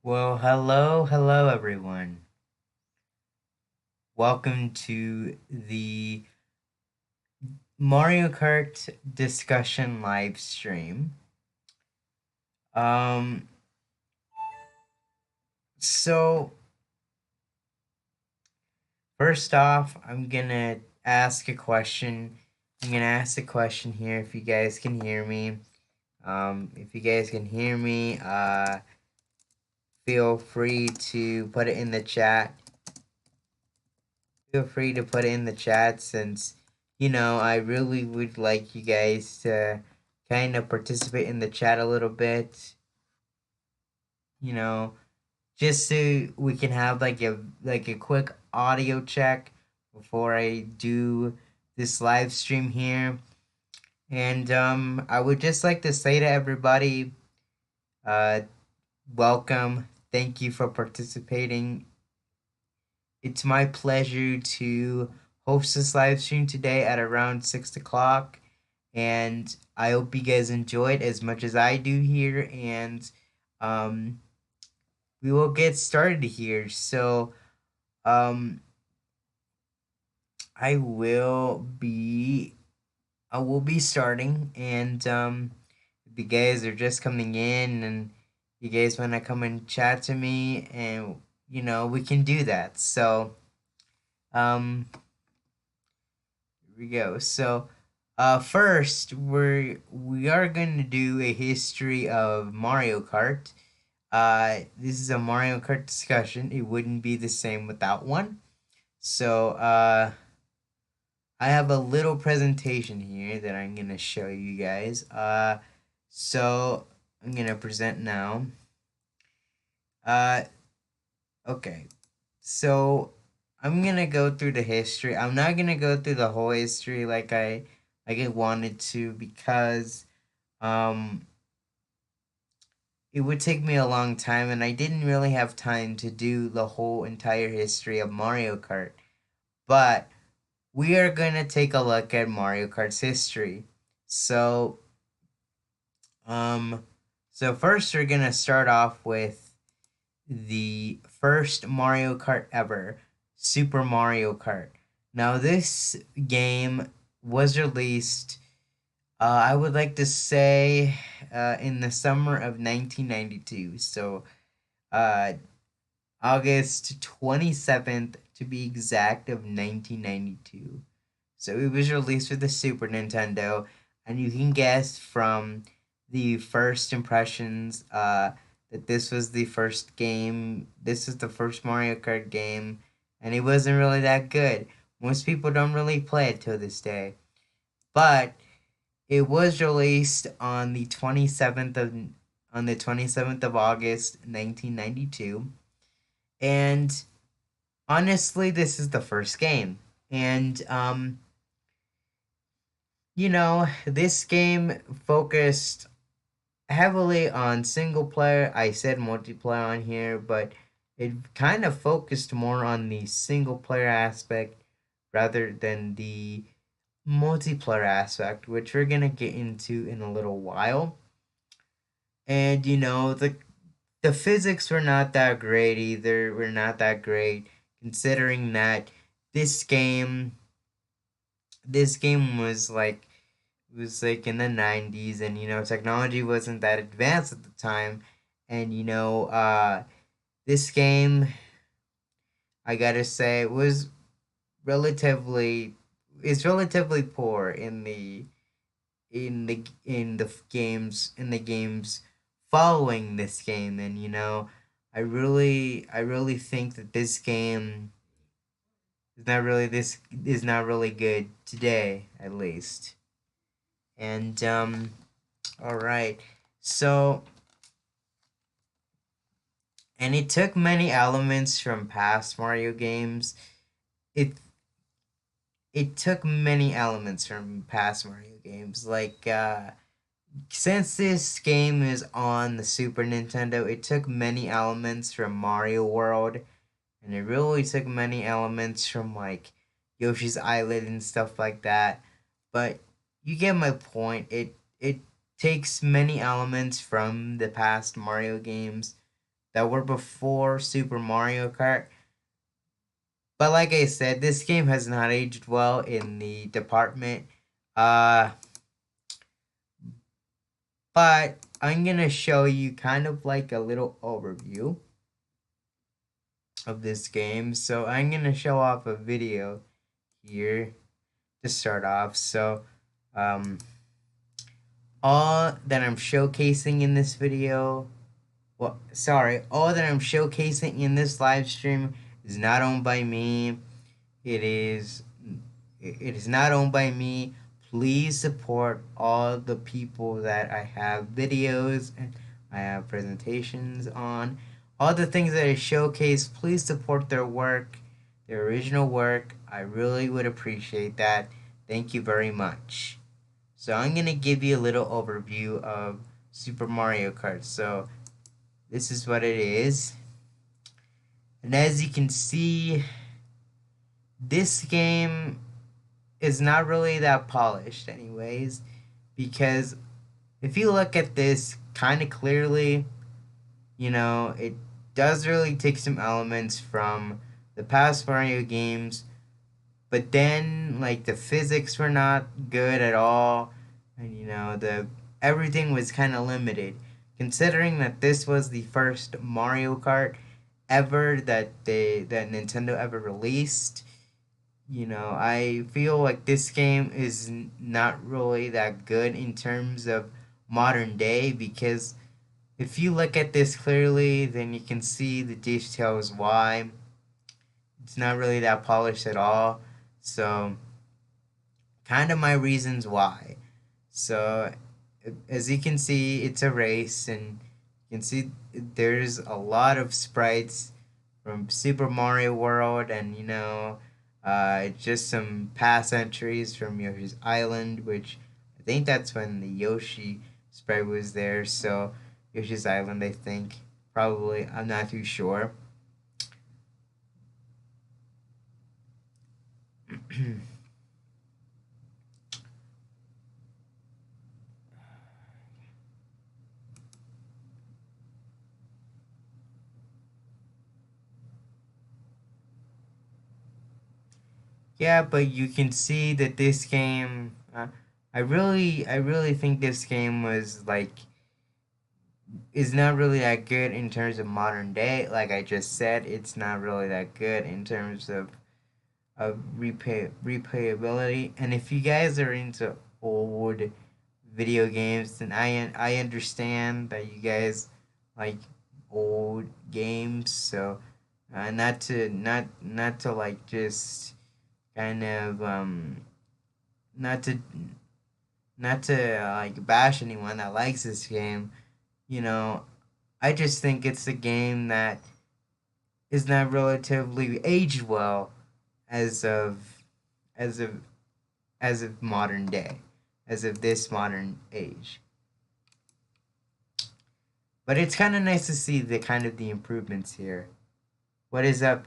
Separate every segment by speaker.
Speaker 1: Well, hello everyone. Welcome to the Mario Kart discussion live stream. Um so first off, I'm going to ask a question. I'm going to ask a question here if you guys can hear me. If you guys can hear me, feel free to put it in the chat. Feel free to put it in the chat since I really would like you guys to kind of participate in the chat a little bit, you know, just so we can have like a quick audio check before I do this live stream here. And I would just like to say to everybody, uh welcome. Thank you for participating. It's my pleasure to host this live stream today at around 6 o'clock, and I hope you guys enjoy it as much as I do here. And um, we will get started here. So, um, I will be I will be starting, and if you guys are just coming in and you guys want to come and chat to me, and we can do that. So, um, here we go. So, first we are going to do a history of Mario Kart. This is a Mario Kart discussion. It wouldn't be the same without one. So, I have a little presentation here that I'm gonna show you guys. So I'm gonna present now. Uh, okay. So I'm gonna go through the history. I'm not gonna go through the whole history like I wanted to, because um it would take me a long time, and I didn't really have time to do the whole entire history of Mario Kart. But we are gonna take a look at Mario Kart's history. So um so first we're gonna start off with the first Mario Kart ever, Super Mario Kart. Now, this game was released, I would like to say, in the summer of 1992. So, uh, August 27th, to be exact, of 1992. So, it was released for the Super Nintendo, and you can guess from the first impressions, that this was the first game. This is the first Mario Kart game, and it wasn't really that good. Most people don't really play it till this day. But it was released on the 27th of August 1992. And honestly, this is the first game. And this game focused heavily on single player. I said multiplayer on here, but it kind of focused more on the single player aspect rather than the multiplayer aspect, which we're gonna get into in a little while. And the physics were not that great either. Were not that great, considering that this game this game was like in the 90s, and technology wasn't that advanced at the time. And this game, I gotta say, relatively is relatively poor in the games following this game. And I really think that this game is not really good today, at least. And all right. So, and it took many elements from past Mario games. It it took many elements from past Mario games. Like, since this game is on the Super Nintendo, it took many elements from Mario World, and it really took many elements from like Yoshi's Island and stuff like that. But you get my point. It takes many elements from the past Mario games, that were before Super Mario Kart. But like I said, this game has not aged well in the department. Uh, but I'm gonna show you kind of like a little overview of this game. So I'm gonna show off a video here to start off. So, um, all that I'm showcasing in this video, well, sorry, all that I'm showcasing in this live stream is not owned by me. It is not owned by me. Please support all the people that I have videos and I have presentations on. All the things that I showcase, please support their work, their original work. I really would appreciate that. Thank you very much. So I'm going to give you a little overview of Super Mario Kart. So this is what it is. And as you can see, this game is not really that polished anyways, because if you look at this kind of clearly, it does really take some elements from the past Mario games, but then like the physics were not good at all, and the everything was kind of limited, considering that this was the first Mario Kart ever that Nintendo ever released. I feel like this game is not really that good in terms of modern day, because if you look at this clearly, then you can see the details why. It's not really that polished at all. So, kind of my reasons why. So, as you can see, it's a race, and you can see there's a lot of sprites from Super Mario World, and just some past entries from Yoshi's Island, which I think that's when the Yoshi sprite was there. So Yoshi's Island, I think, probably. I'm not too sure. Yeah, but you can see that this game. I really think this game was like is not really that good in terms of modern day. Like I just said, it's not really that good in terms of replayability. And if you guys are into old video games, then I understand that you guys like old games. So not to like just kind of not to like bash anyone that likes this game. You know, I just think it's a game that is not relatively aged well as of as of as of modern day, as of this modern age. But it's kind of nice to see the improvements here. What is up?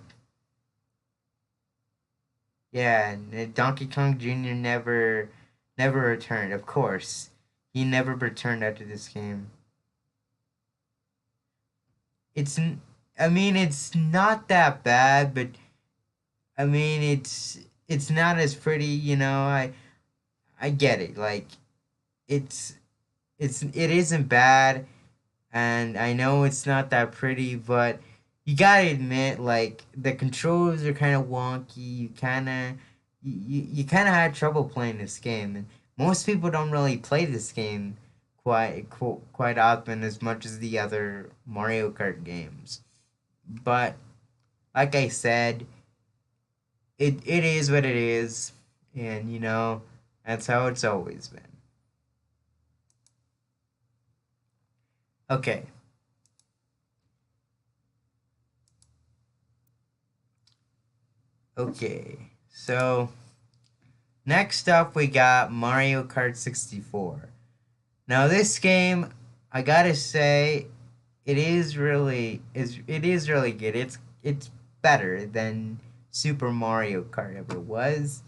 Speaker 1: Yeah, Donkey Kong Jr. never returned. Of course, he never returned after this game. It's I mean it's not that bad, but I mean it's not as pretty. I get it. Like it's it isn't bad, and I know it's not that pretty, but you gotta admit, like the controls are kind of wonky. You kind of had trouble playing this game, and most people don't really play this game quite often as much as the other Mario Kart games. But like I said, it is what it is, and that's how it's always been. Okay. Okay. So next up we got Mario Kart 64. Now this game, I gotta say, it is really good. It's better than Super Mario Kart ever was,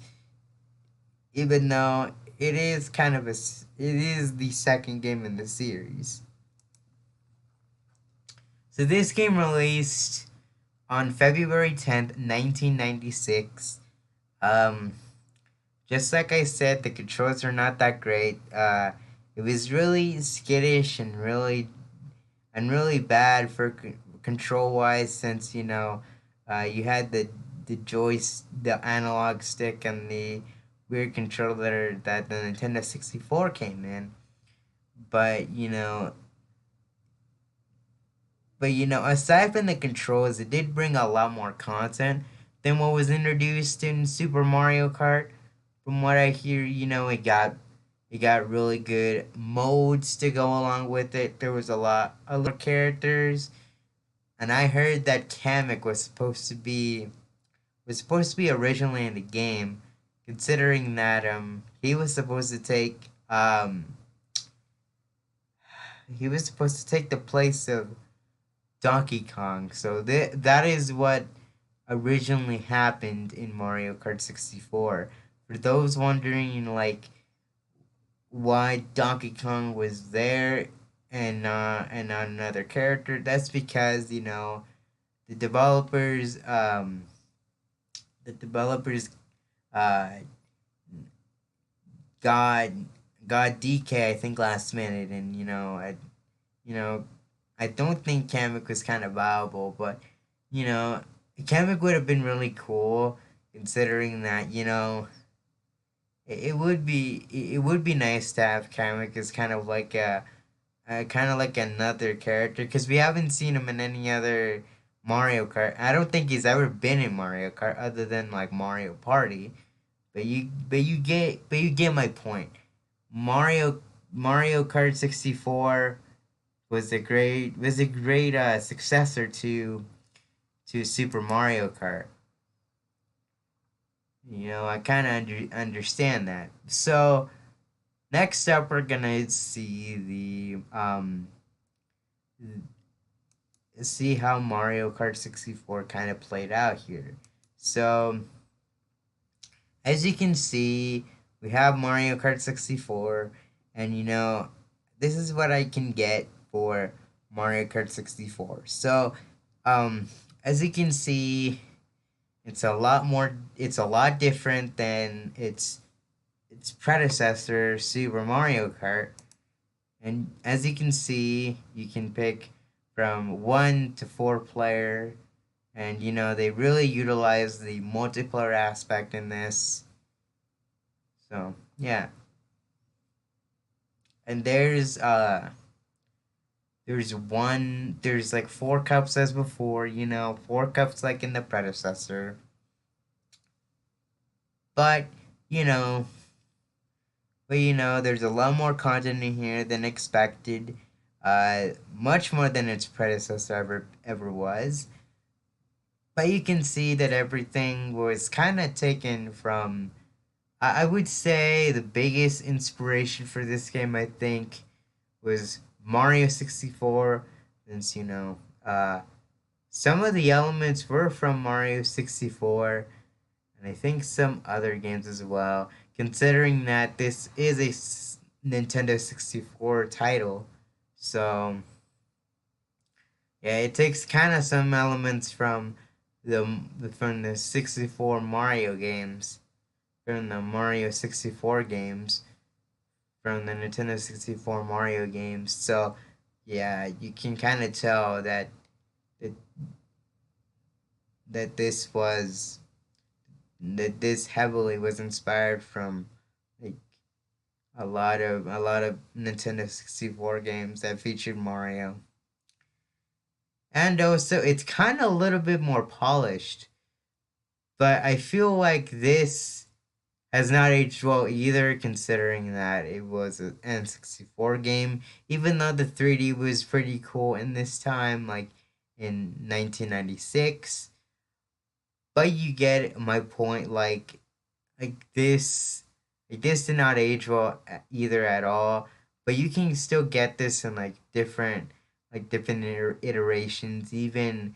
Speaker 1: even though it is it is the second game in the series. So this game released on February 10th, 1996. Um, just like I said, the controls are not that great. It was really skittish and really bad for control wise, since you had the analog stick and the weird controller that the Nintendo 64 came in. But aside from the controls, it did bring a lot more content than what was introduced in Super Mario Kart. From what I hear, it got really good modes to go along with it. There was a lot of characters, and I heard that Kamek was supposed to be originally in the game, considering that he was supposed to take the place of Donkey Kong. So that is what originally happened in Mario Kart 64. For those wondering, like, why Donkey Kong was there and not another character, that's because the developers um the developers uh got got DK, I think, last minute, and you know I don't think Kamek was kind of viable, but you know Kamek would have been really cool, considering that it would be nice to have Kamek as kind of like another character, because we haven't seen him in any other Mario Kart. I don't think he's ever been in Mario Kart other than like Mario Party. But you get my point. Mario Kart 64 was a great successor to Super Mario Kart. I kind of understand that. So next up, we're gonna see how Mario Kart 64 kind of played out here. So as you can see, we have Mario Kart 64, and this is what I can get for Mario Kart 64. So, um, as you can see, it's a lot different than its predecessor, Super Mario Kart. And as you can see, you can pick from 1 to 4 player, and they really utilize the multiplayer aspect in this. So yeah, and there's like 4 cups as before, 4 cups like in the predecessor. But you know, there's a lot more content in here than expected. Much more than its predecessor ever was. But you can see that everything was kind of taken from. I would say the biggest inspiration for this game, I think, was Mario 64, since some of the elements were from Mario 64, and I think some other games as well, considering that this is a Nintendo 64 title. So yeah, it takes kind of some elements from the 64 Mario games, from the Mario 64 games, from the Nintendo 64 Mario games. So yeah, you can kind of tell that that this was that this heavily was inspired from, like, a lot of Nintendo 64 games that featured Mario. And also, it's kind of a little bit more polished, but I feel like this has not aged well either, considering that it was an N64 game. Even though the 3D was pretty cool in this time, like in 1996, but you get my point. Like this did not age well either at all. But you can still get this in different iterations, in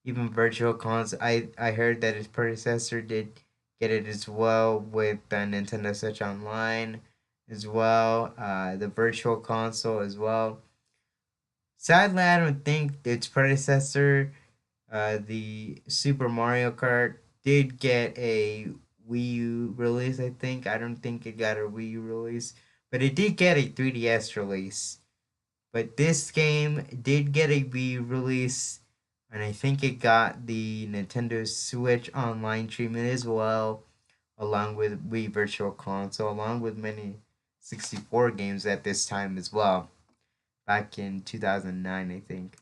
Speaker 1: even virtual console. I heard that his predecessor did get it as well with the Nintendo Switch Online as well. The virtual console as well. Sadly, I don't think its predecessor, the Super Mario Kart, did get a Wii U release. I think I don't think it got a Wii U release, but it did get a 3DS release. But this game did get a Wii U release, and I think it got the Nintendo Switch Online treatment as well, along with Wii Virtual Console, along with many 64 games at this time as well, back in 2009, I think.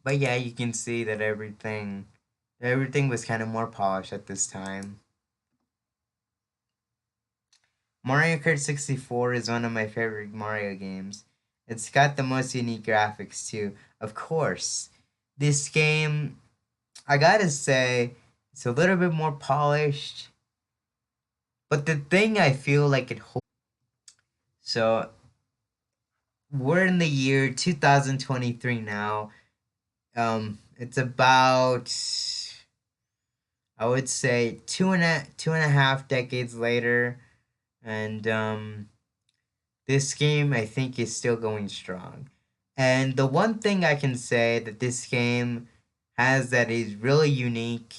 Speaker 1: But yeah, you can see that everything was kind of more polished at this time. Mario Kart 64 is one of my favorite Mario games. It's got the most unique graphics too. Of course, this game, I gotta say, it's a little bit more polished. But the thing I feel like it holds. So we're in the year 2023 now. It's about, I would say, two and a half decades later, and this game I think is still going strong. And the one thing I can say that this game has that is really unique,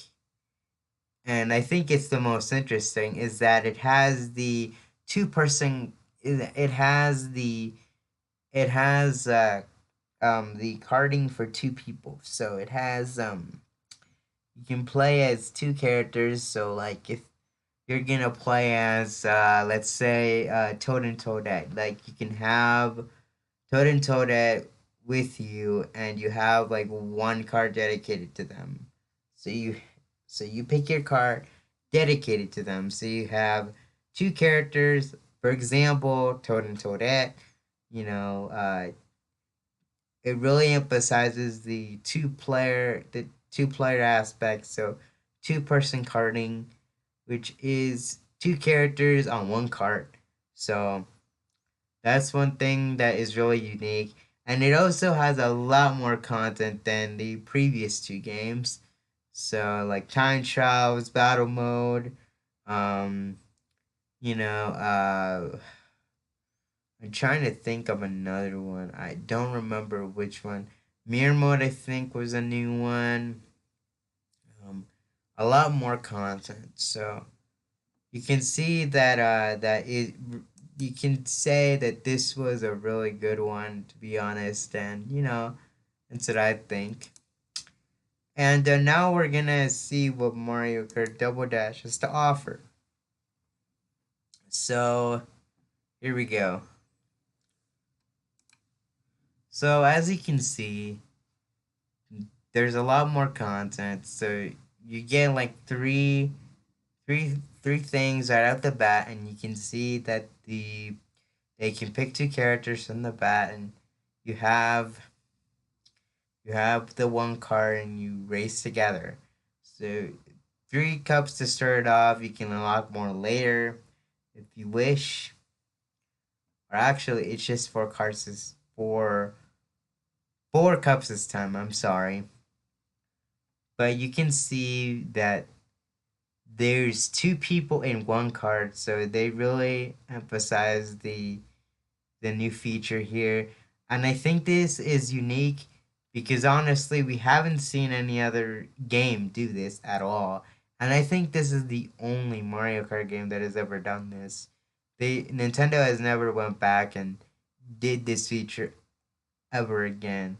Speaker 1: and I think it's the most interesting, is that it has the two person. It has the carding for two people. So it has you can play as two characters. So like if you're gonna play as let's say Toad and Toadette, like you can have Toad and Toadette with you, and you have like one card dedicated to them. So you pick your card dedicated to them. So you have two characters, for example, Toad and Toadette. You know, it really emphasizes the two player aspect. So two person carding, which is two characters on one card. So that's one thing that is really unique. And it also has a lot more content than the previous two games. So like time travels, battle mode, um, you know, I'm trying to think of another one. I don't remember which one. Mirror mode, I think, was a new one. Um, a lot more content. So you can see that you can say that this was a really good one, to be honest, and that's what I think. And now we're gonna see what Mario Kart Double Dash has to offer. So here we go. So as you can see, there's a lot more content. So you get like three things right out the bat, and you can see that they can pick two characters from the bat, and you have you have the one card, and you race together. So three cups to start off. You can unlock more later if you wish, or actually, it's just four cards. Four cups this time. I'm sorry, but you can see that there's two people in one card, so they really emphasize the new feature here. And I think this is unique because honestly, we haven't seen any other game do this at all. And I think this is the only Mario Kart game that has ever done this. Nintendo has never went back and did this feature ever again.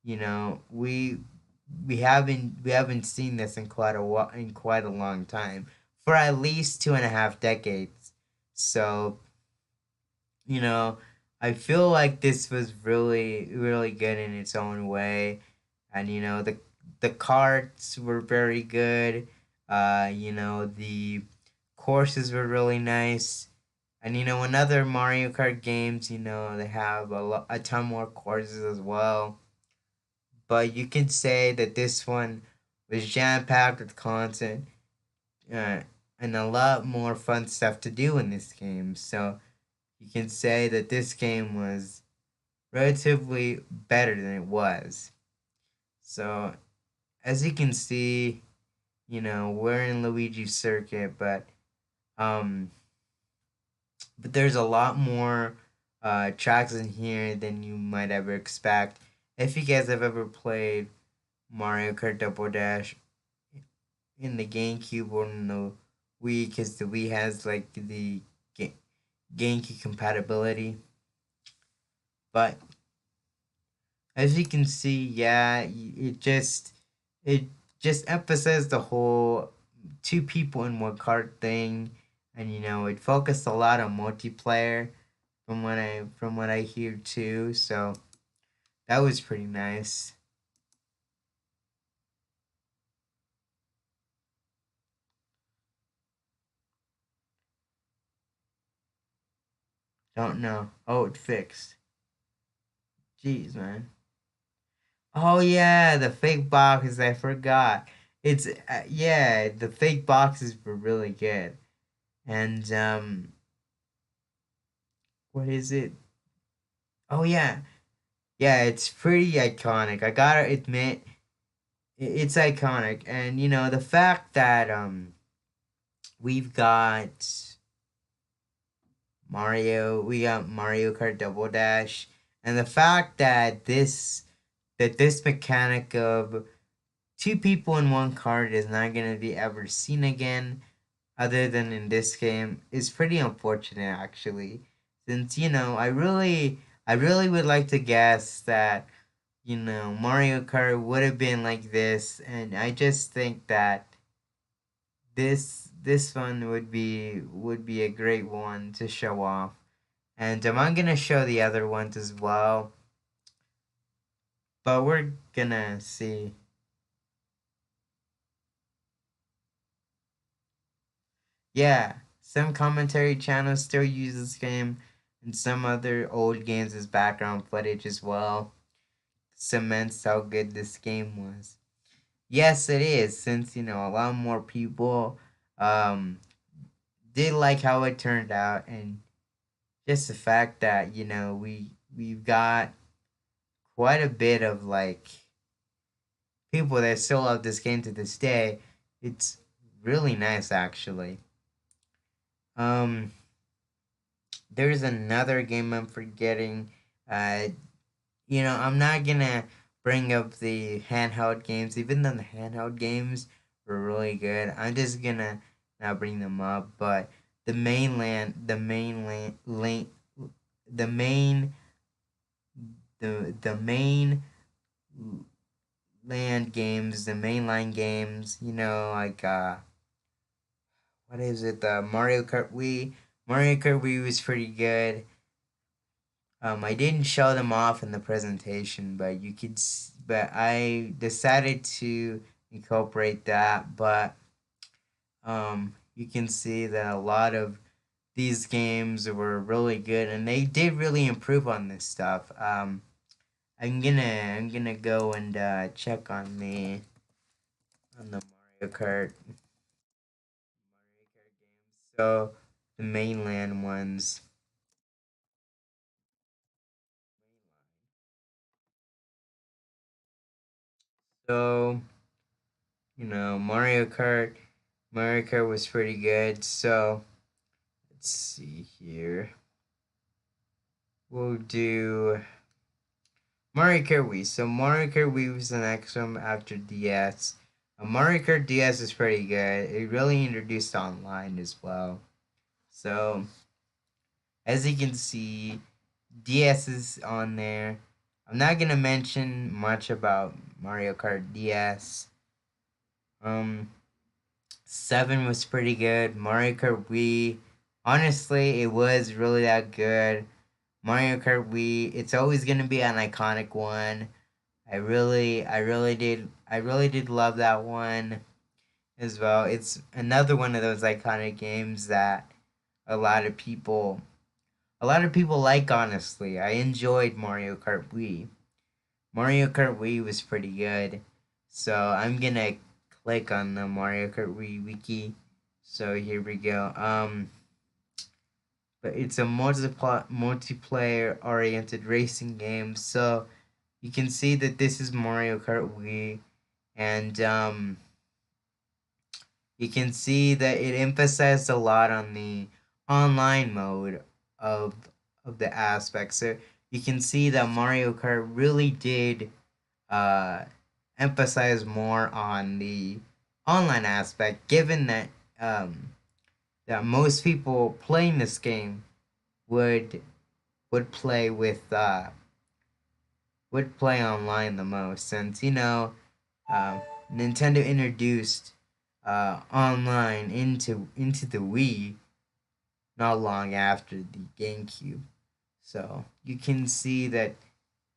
Speaker 1: We haven't seen this in quite a long time, for at least 2.5 decades. So you know, I feel like this was really, really good in its own way. And the carts were very good. The courses were really nice. And in other Mario Kart games, they have a ton more courses as well. But you can say that this one was jam packed with content, uh, and a lot more fun stuff to do in this game. So you can say that this game was relatively better than it was. So, as you can see, we're in Luigi's circuit, but there's a lot more tracks in here than you might ever expect. If you guys have ever played Mario Kart Double Dash in the GameCube or in the Wii, because the Wii has like the GameCube compatibility. But as you can see, yeah, it just emphasized the whole two people in one cart thing, and it focused a lot on multiplayer from what I hear too. So that was pretty nice. Don't know. Oh, it fixed. Jeez, man. Oh yeah, the fake boxes. I forgot. It's yeah, the fake boxes were really good. And what is it? Oh yeah, yeah. It's pretty iconic. I gotta admit, it's iconic. And the fact that we've got we got Mario Kart Double Dash, and the fact that this mechanic of two people in one cart is not gonna be ever seen again other than in this game is pretty unfortunate actually. Since I really would like to guess that Mario Kart would have been like this, and I just think that this one would be a great one to show off. And I'm gonna show the other ones as well, but we're gonna see. Yeah, some commentary channels still use this game, and some other old games as background footage as well. Cements how good this game was. Yes, it is, since a lot more people um did like how it turned out, and just the fact that we've got quite a bit of like people that still love this game to this day. It's really nice actually. Um there's another game I'm forgetting. I'm not gonna bring up the handheld games, even though the handheld games were really good. I'm just gonna not bring them up. But the main, the main land games, the mainline games. Like what is it? The Mario Kart Wii. Mario Kart Wii was pretty good. I didn't show them off in the presentation, but but I decided to incorporate that. But you can see that a lot of these games were really good, and they did really improve on this stuff. I'm gonna go and check on the Mario Kart games. So the mainland ones. So Mario Kart was pretty good. So let's see here. We'll do Mario Kart Wii. So Mario Kart Wii was the next one after DS. Mario Kart DS is pretty good. It really introduced online as well. So as you can see, DS is on there. I'm not gonna mention much about Mario Kart DS. Um, 7 was pretty good. Mario Kart Wii, honestly, it was really that good. Mario Kart Wii, it's always gonna be an iconic one. I really did love that one as well. It's another one of those iconic games that a lot of people, a lot of people like. Honestly, I enjoyed Mario Kart Wii. Mario Kart Wii was pretty good. So I'm gonna click on the Mario Kart Wii wiki. So here we go. But it's a multiplayer oriented racing game. So you can see that this is Mario Kart Wii, and you can see that it emphasized a lot on the online mode of the aspects. So you can see that Mario Kart really did uh, emphasize more on the online aspect, given um, that most people playing this game would would play with would play online the most, since uh, Nintendo introduced online into the Wii not long after the GameCube. So you can see that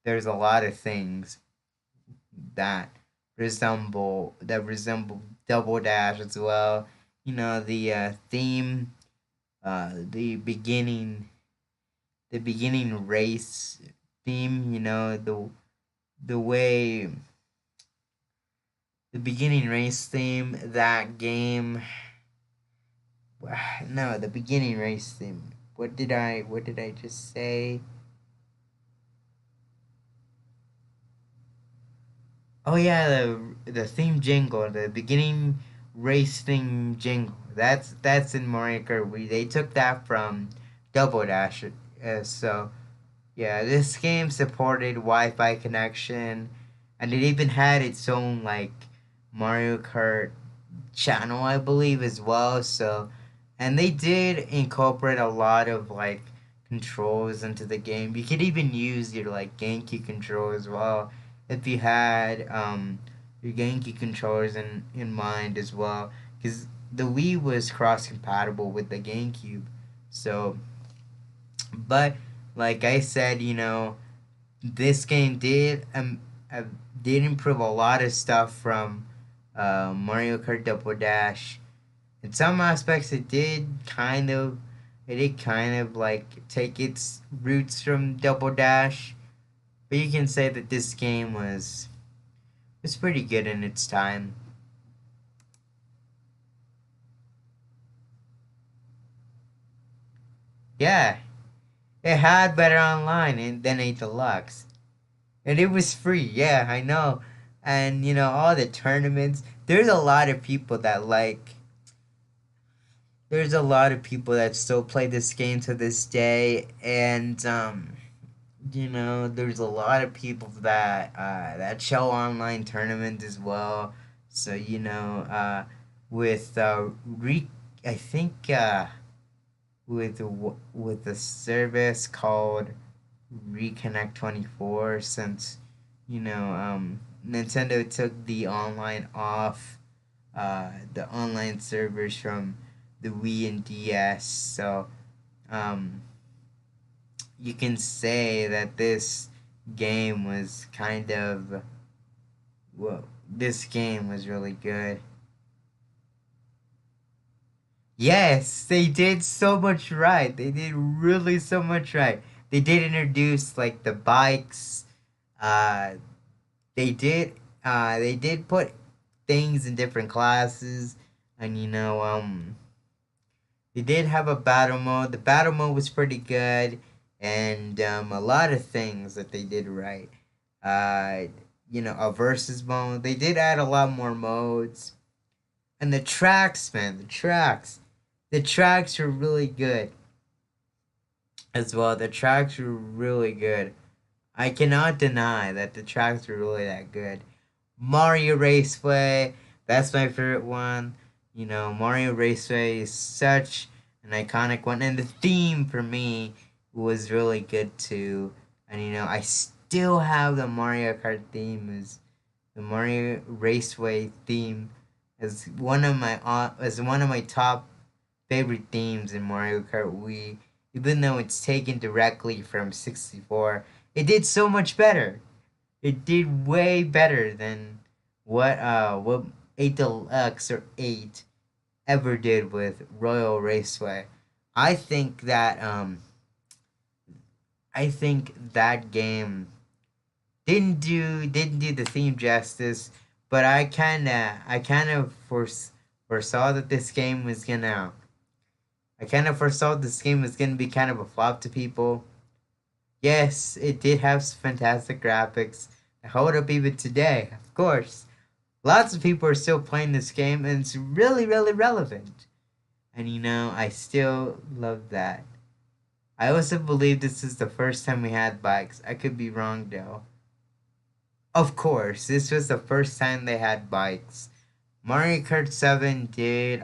Speaker 1: there's a lot of things that resemble Double Dash as well. The theme, the beginning race theme. The way the beginning race theme, that game. No, the beginning race theme. What did I just say? Oh yeah, the theme jingle, the beginning race theme jingle. That's in Mario Kart Wii. They took that from Double Dash. So yeah, this game supported Wi-Fi connection, and it even had its own like Mario Kart channel, I believe, as well. So, and they did incorporate a lot of like controls into the game. You could even use your like GameCube control as well if you had your GameCube controllers in mind as well, because the Wii was cross compatible with the GameCube. So, but like I said, this game uh, did improve a lot of stuff from Mario Kart Double Dash. In some aspects, it did kind of like take its roots from Double Dash, but you can say that this game was pretty good in its time. Yeah, it had better online than a deluxe, and it was free. Yeah, I know, and all the tournaments. There's a lot of people that still play this game to this day, and there's a lot of people that show online tournaments as well. So with I think with a service called Reconnect 24, since Nintendo took the online servers from the Wii and DS. So um, you can say that game was kind of this game was really good. Yes, they did so much right. They did really so much right. They did introduce like the bikes. Uh, they did put things in different classes, and they did have a battle mode. The battle mode was pretty good, and a lot of things that they did right. Uh, a versus mode. They did add a lot more modes, and the tracks, man, the tracks were really good as well. The tracks were really good. I cannot deny that the tracks were really that good. Mario Raceway, that's my favorite one. Mario Raceway is such an iconic one, and the theme for me was really good too. And I still have the Mario Kart theme, is the Mario Raceway theme, as one of my top favorite themes in Mario Kart Wii. Even though it's taken directly from 64, it did so much better. It did way better than what 8 Deluxe or 8 ever did with Royal Raceway. I think that that game didn't do the theme justice, but I kind of foresaw that this game was gonna I kind of foresaw this game was gonna be kind of a flop to people. Yes, it did have fantastic graphics that hold up even today, of course. Lots of people are still playing this game, and it's really, really relevant. And I still love that. I also believe this is the first time we had bikes. I could be wrong though. Of course, this was the first time they had bikes. Mario Kart 7 did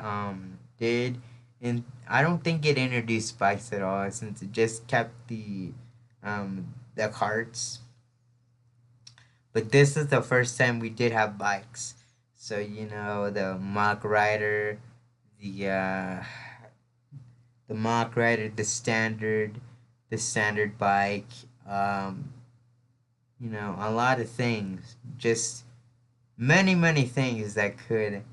Speaker 1: and I don't think it introduced bikes at all since it just kept the carts. But this is the first time we did have bikes. So the mock rider, the mock rider, the standard bike, um, a lot of things. Just many things that could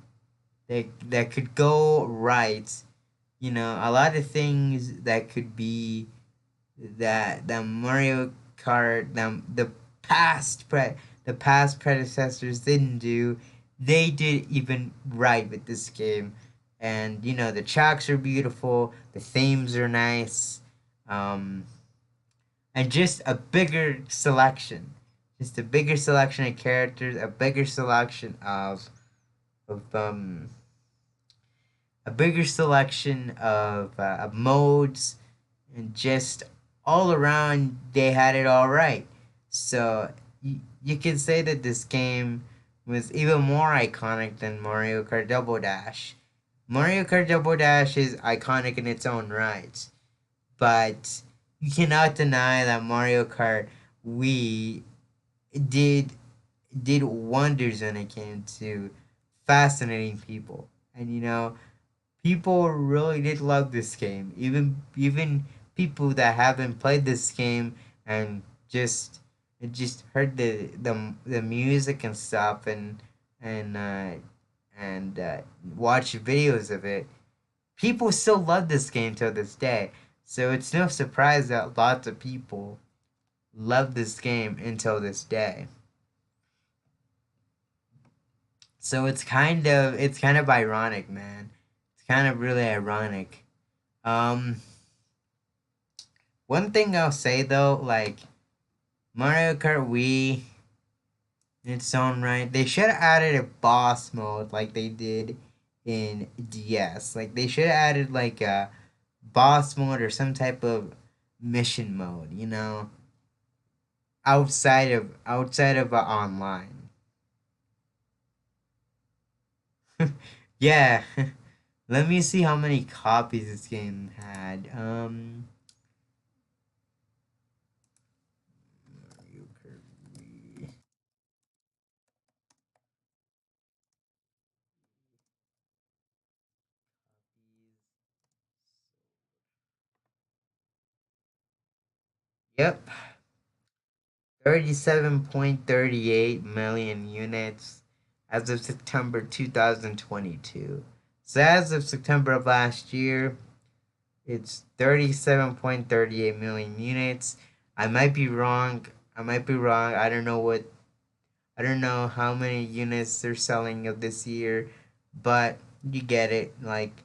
Speaker 1: go right. A lot of things that could be that the Mario Kart, the past predecessors didn't do. They did even right with this game, and the tracks are beautiful, the themes are nice, um, and just a bigger selection of characters, a bigger selection of a bigger selection of modes, and just all around they had it all right. So you can say that this game was even more iconic than Mario Kart Double Dash. Mario Kart Double Dash is iconic in its own right, but you cannot deny that Mario Kart Wii did did wonders when it came to fascinating people. And people really did love this game. Even people that haven't played this game and just heard the music and stuff and watched videos of it. People still love this game till this day. So it's no surprise that lots of people love this game until this day. So it's kind of ironic, man. It's kind of really ironic. Um, One thing I'll say though, like Mario Kart Wii in its own right, they should have added a boss mode like they did in DS. Like they should have added like a boss mode or some type of mission mode, outside of online. Yeah. Let me see how many copies this game had. Mario Kart Wii. Yep, 37.38 million units as of September 2022. So as of September of last year, it's 37.38 million units. I might be wrong. I might be wrong. I don't know how many units they're selling of this year, but you get it. Like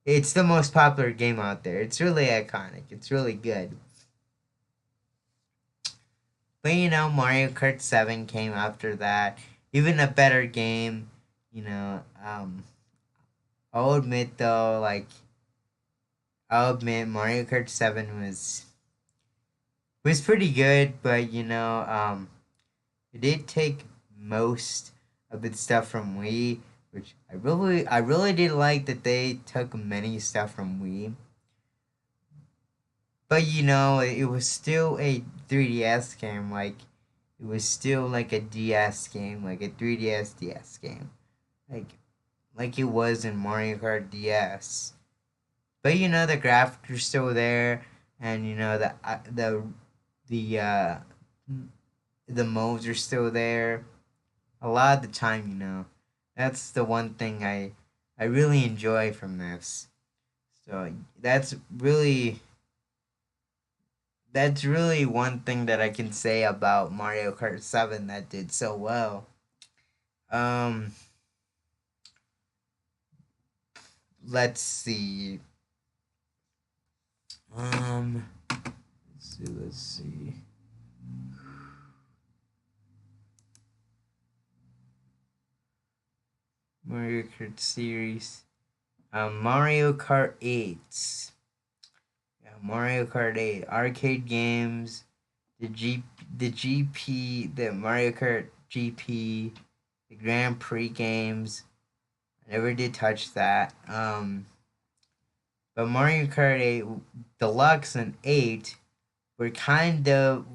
Speaker 1: it's the most popular game out there. It's really iconic. It's really good. But Mario Kart 7 came after that. Even a better game. You know, um, I'll admit though, like, I'll admit Mario Kart 7 was pretty good, but it did take most of its stuff from Wii, which I really did like that they took many stuff from Wii. But it was still a 3DS game, like it was still like a DS game, like a 3DS DS game. Like like it was in Mario Kart DS. But the graphics are still there, and the the modes are still there. A lot of the time, that's the one thing I really enjoy from this. So that's really one thing that I can say about Mario Kart 7 that did so well. Um, let's see. Um, let's see. Mario Kart series. Mario Kart 8. Mario Kart 8 arcade games, the the Mario Kart GP, the Grand Prix games. I never did touch that. But Mario Kart 8 Deluxe and 8 were kind of,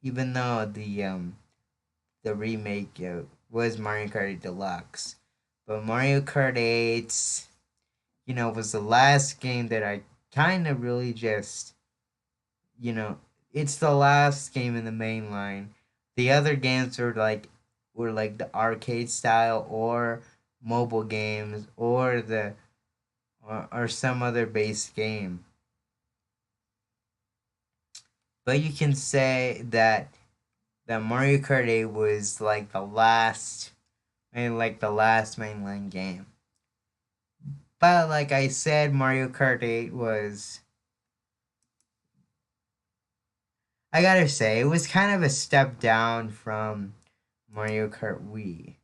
Speaker 1: even though the remake was Mario Kart 8 Deluxe, but Mario Kart 8, was the last game that I kind of really just, you know, it's the last game in the main line. The other games were like the arcade style or mobile games or some other base game. But you can say that Mario Kart 8 was like the last mainline game. But like I said, Mario Kart 8 was, I gotta say, it was kind of a step down from Mario Kart Wii.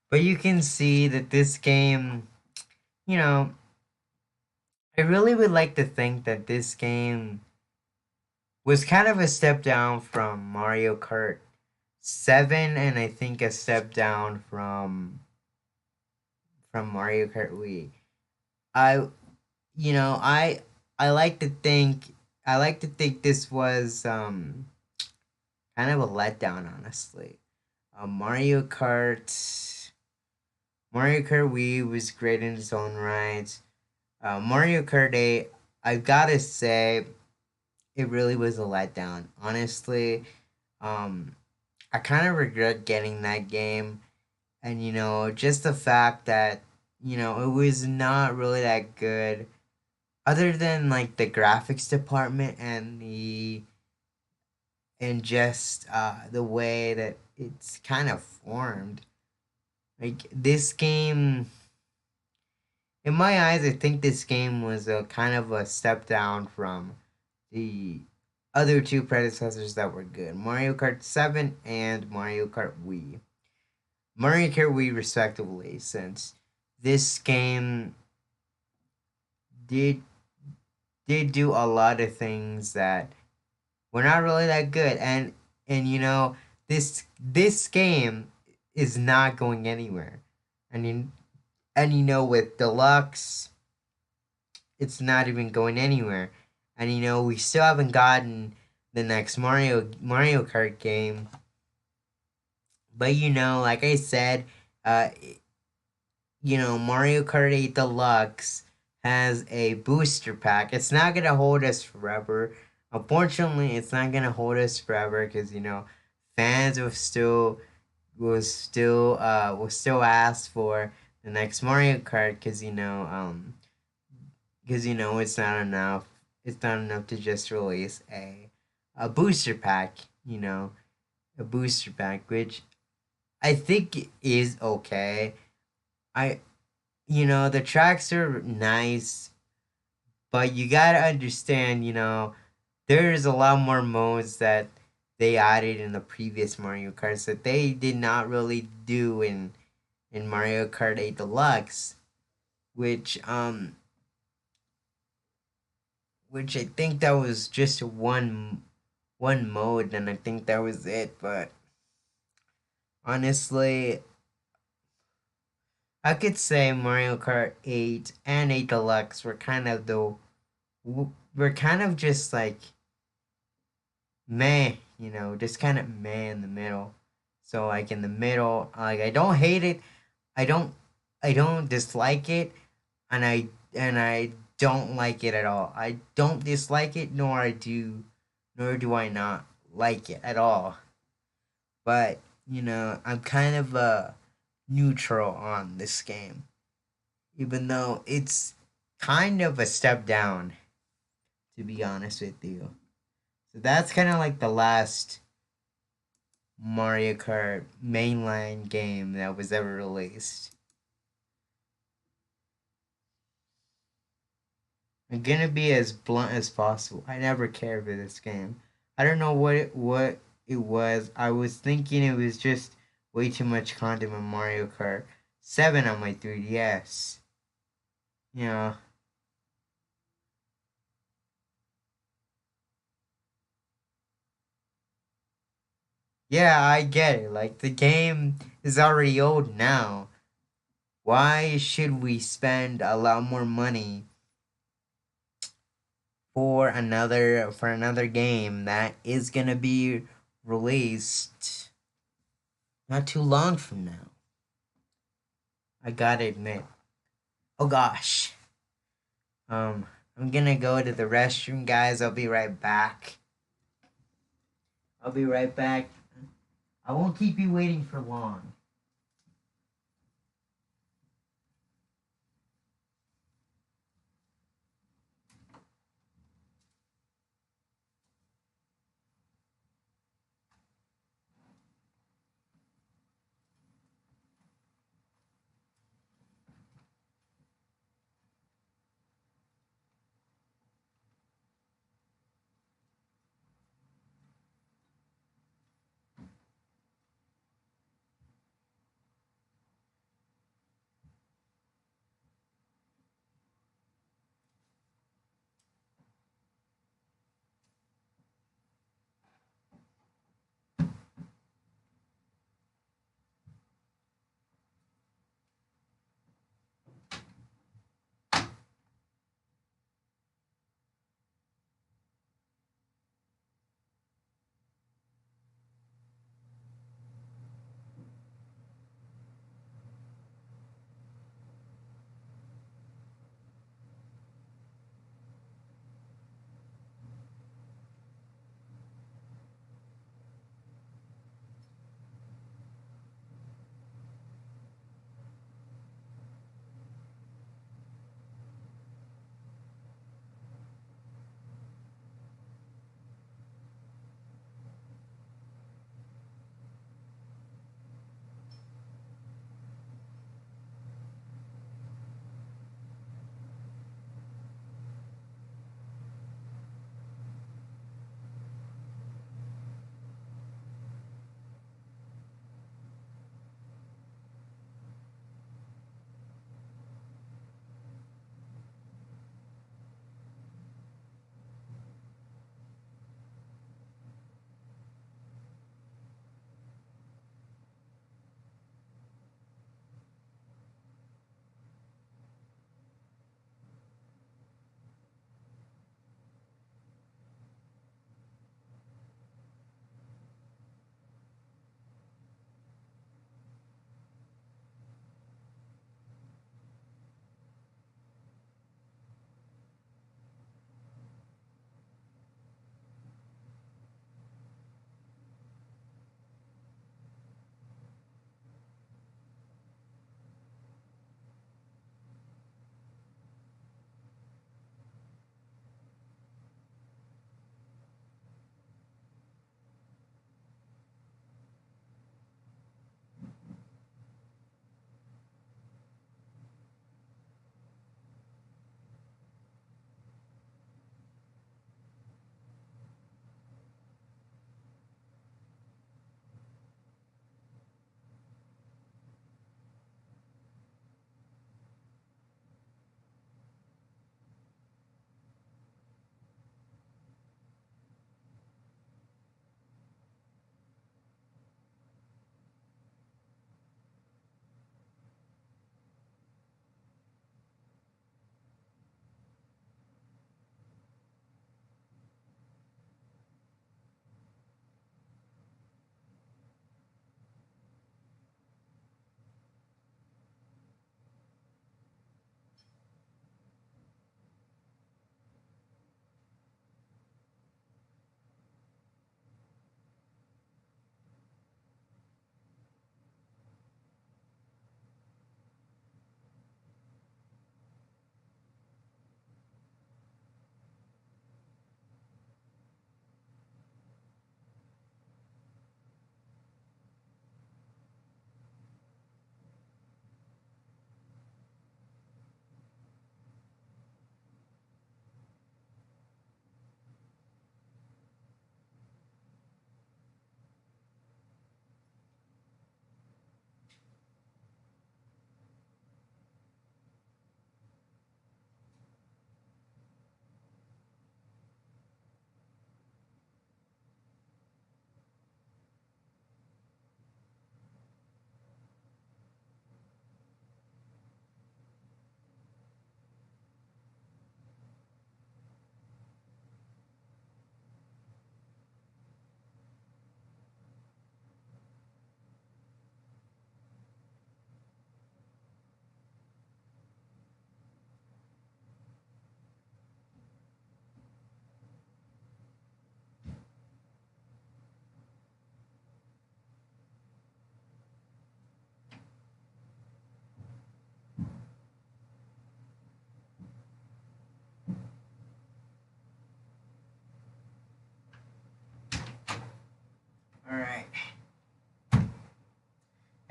Speaker 1: But you can see that this game, you know, I really would like to think that this game was kind of a step down from Mario Kart 7, and I think a step down from Mario Kart Wii. I you know, I like to think this was kind of a letdown, honestly. Uh, Mario Kart Mario Kart Wii was great in its own right. Mario Kart 8, I've gotta say, it really was a letdown. Honestly, um, I kind of regret getting that game, and just the fact that it was not really that good, other than like the graphics department and just the way that it's kind of formed. Like this game, in my eyes, I think this game was a kind of a step down from the other two predecessors that were good, Mario Kart 7 and Mario Kart Wii. Mario Kart Wii, respectively, since this game did did do a lot of things that were not really that good, and this game is not going anywhere, and with deluxe, it's not even going anywhere, and we still haven't gotten the next Mario Kart game, but like I said, uh, Mario Kart 8 Deluxe has a booster pack. It's not gonna hold us forever. Unfortunately, it's not gonna hold us forever because fans will still ask for the next Mario Kart because it's not enough. It's not enough to just release a booster pack. A booster pack, which I think is okay. I the tracks are nice, but you gotta understand, there's a lot more modes that they added in the previous Mario Karts that they did not really do in Mario Kart 8 Deluxe, which which I think that was just one mode, and I think that was it. But honestly, I could say Mario Kart 8 and 8 Deluxe were kind of just like meh, just kind of meh in the middle. So like in the middle, like I don't hate it, I don't I don't dislike it, and I don't like it at all. I don't dislike it, nor do I not like it at all. But I'm kind of neutral on this game, even though it's kind of a step down, to be honest with you. So that's kind of like the last Mario Kart mainline game that was ever released. I'm gonna be as blunt as possible. I never cared for this game. I don't know what it was. I was thinking it was just way too much content with Mario Kart 7 on my 3DS. You know, yeah, I get it. Like the game is already old now. Why should we spend a lot more money for another game that is gonna be released not too long from now? I gotta admit. Oh gosh. I'm gonna go to the restroom, guys. I'll be right back. I'll be right back. I won't keep you waiting for long.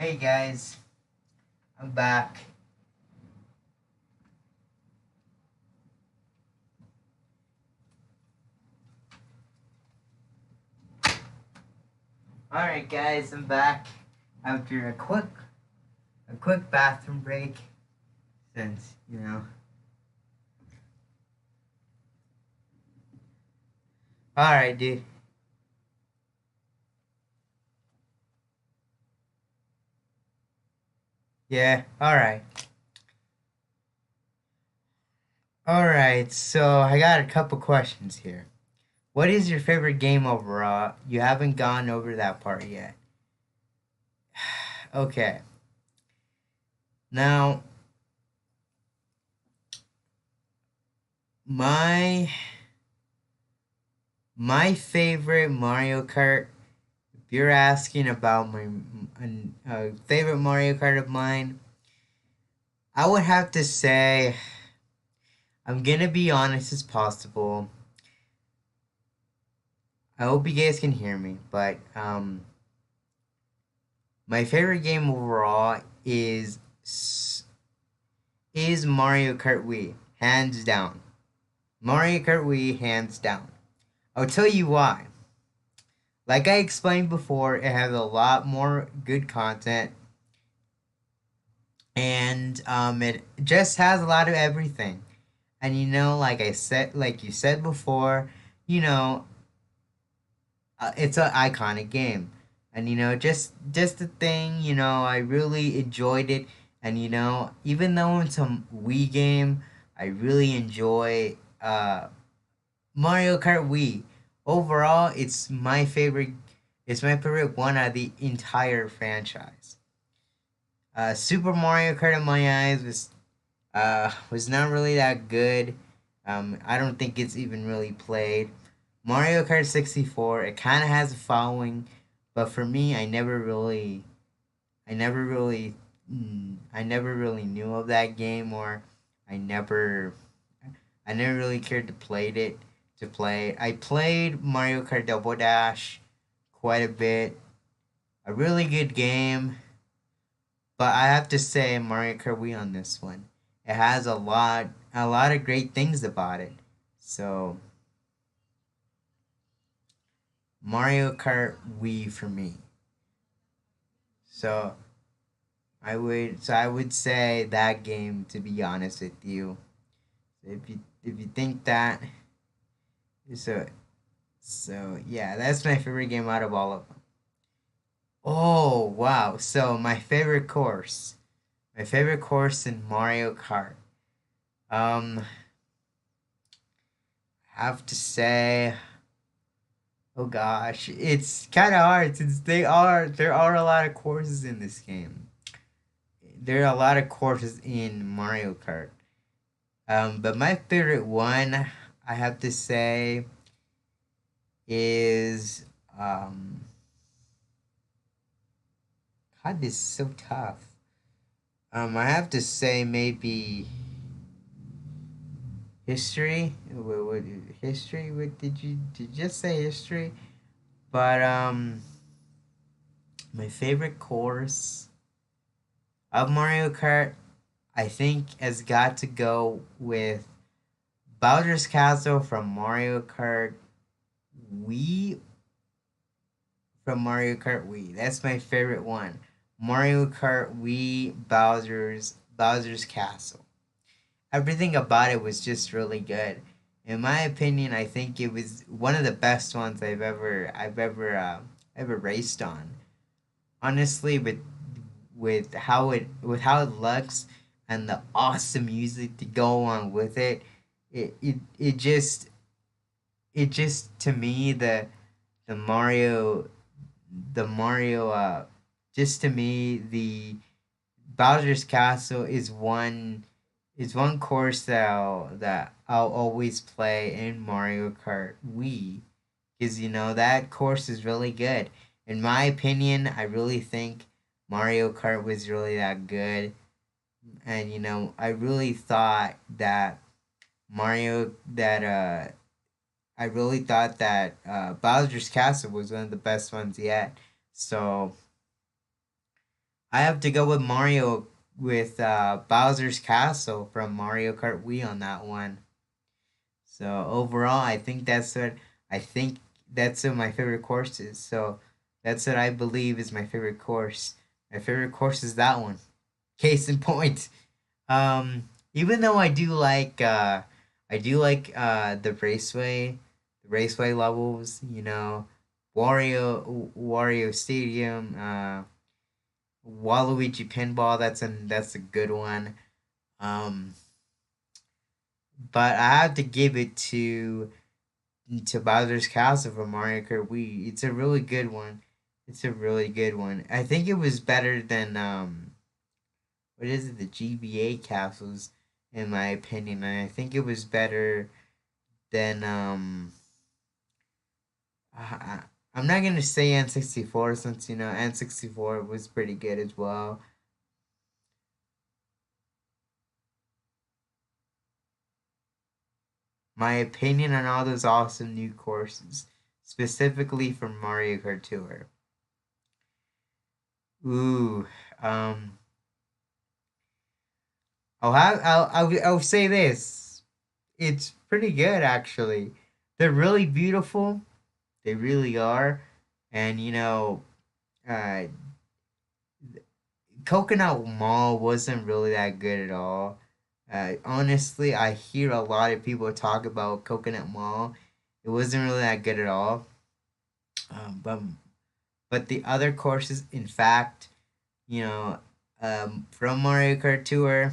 Speaker 1: Hey guys, I'm back. Alright guys, I'm back after a quick bathroom break since, Alright dude. Yeah, alright. Alright, so I got a couple questions here. What is your favorite game overall? You haven't gone over that part yet. Okay. Now, my my favorite Mario Kart, if you're asking about my favorite Mario Kart of mine, I would have to say I'm gonna be honest as possible. I hope you guys can hear me, but my favorite game overall is Mario Kart Wii, hands down. Mario Kart Wii, hands down. I'll tell you why. Like I explained before, it has a lot more good content, and it just has a lot of everything. And like you said before, you know, it's an iconic game, and just the thing, I really enjoyed it, and even though it's a Wii game, I really enjoy Mario Kart Wii. Overall, it's my favorite. It's my favorite one out of the entire franchise. Super Mario Kart in my eyes was not really that good. I don't think it's even really played. Mario Kart 64, it kind of has a following, but for me, I never really, I never really knew of that game, or I never, I never really cared to play it. I played Mario Kart Double Dash quite a bit. A really good game, but I have to say Mario Kart Wii on this one. It has a lot of great things about it. So Mario Kart Wii for me. So I would say that game, to be honest with you. If you think that, so yeah, that's my favorite game out of all of them. Oh wow! So my favorite course in Mario Kart. Um, have to say, oh gosh, it's kind of hard since there are a lot of courses in this game. There are a lot of courses in Mario Kart. But my favorite one, I have to say, is God, this is so tough. I have to say maybe history. What history? What did you just say history? But my favorite course of Mario Kart, I think, has got to go with Bowser's Castle from Mario Kart Wii. From Mario Kart Wii, that's my favorite one. Mario Kart Wii Bowser's Castle. Everything about it was just really good. In my opinion, I think it was one of the best ones ever raced on. Honestly, with how it looks and the awesome music to go on with it, it just to me the Mario the Mario just to me the Bowser's Castle is one course that I'll always play in Mario Kart Wii, because that course is really good. In my opinion, I really think Mario Kart was really that good, and I really thought that Mario that I really thought that Bowser's Castle was one of the best ones yet. So I have to go with Mario with Bowser's Castle from Mario Kart Wii on that one. So overall, I think that's what my favorite course is. So that's what I believe is my favorite course. My favorite course is that one. Case in point. Even though I do like the raceway levels, you know, Wario Stadium, Waluigi Pinball, that's a good one. Um but I have to give it to Bowser's Castle from Mario Kart Wii. It's a really good one. It's a really good one. I think it was better than what is it, the GBA castles, in my opinion. And I think it was better than I, I'm not gonna say N64 since you know N64 was pretty good as well. My opinion on all those awesome new courses, specifically from Mario Kart Tour. Ooh, um, I'll say this. It's pretty good actually. They're really beautiful. They really are. And you know, uh, Coconut Mall wasn't really that good at all. Honestly, I hear a lot of people talk about Coconut Mall. It wasn't really that good at all. Um, but but the other courses, in fact, you know, from Mario Kart Tour,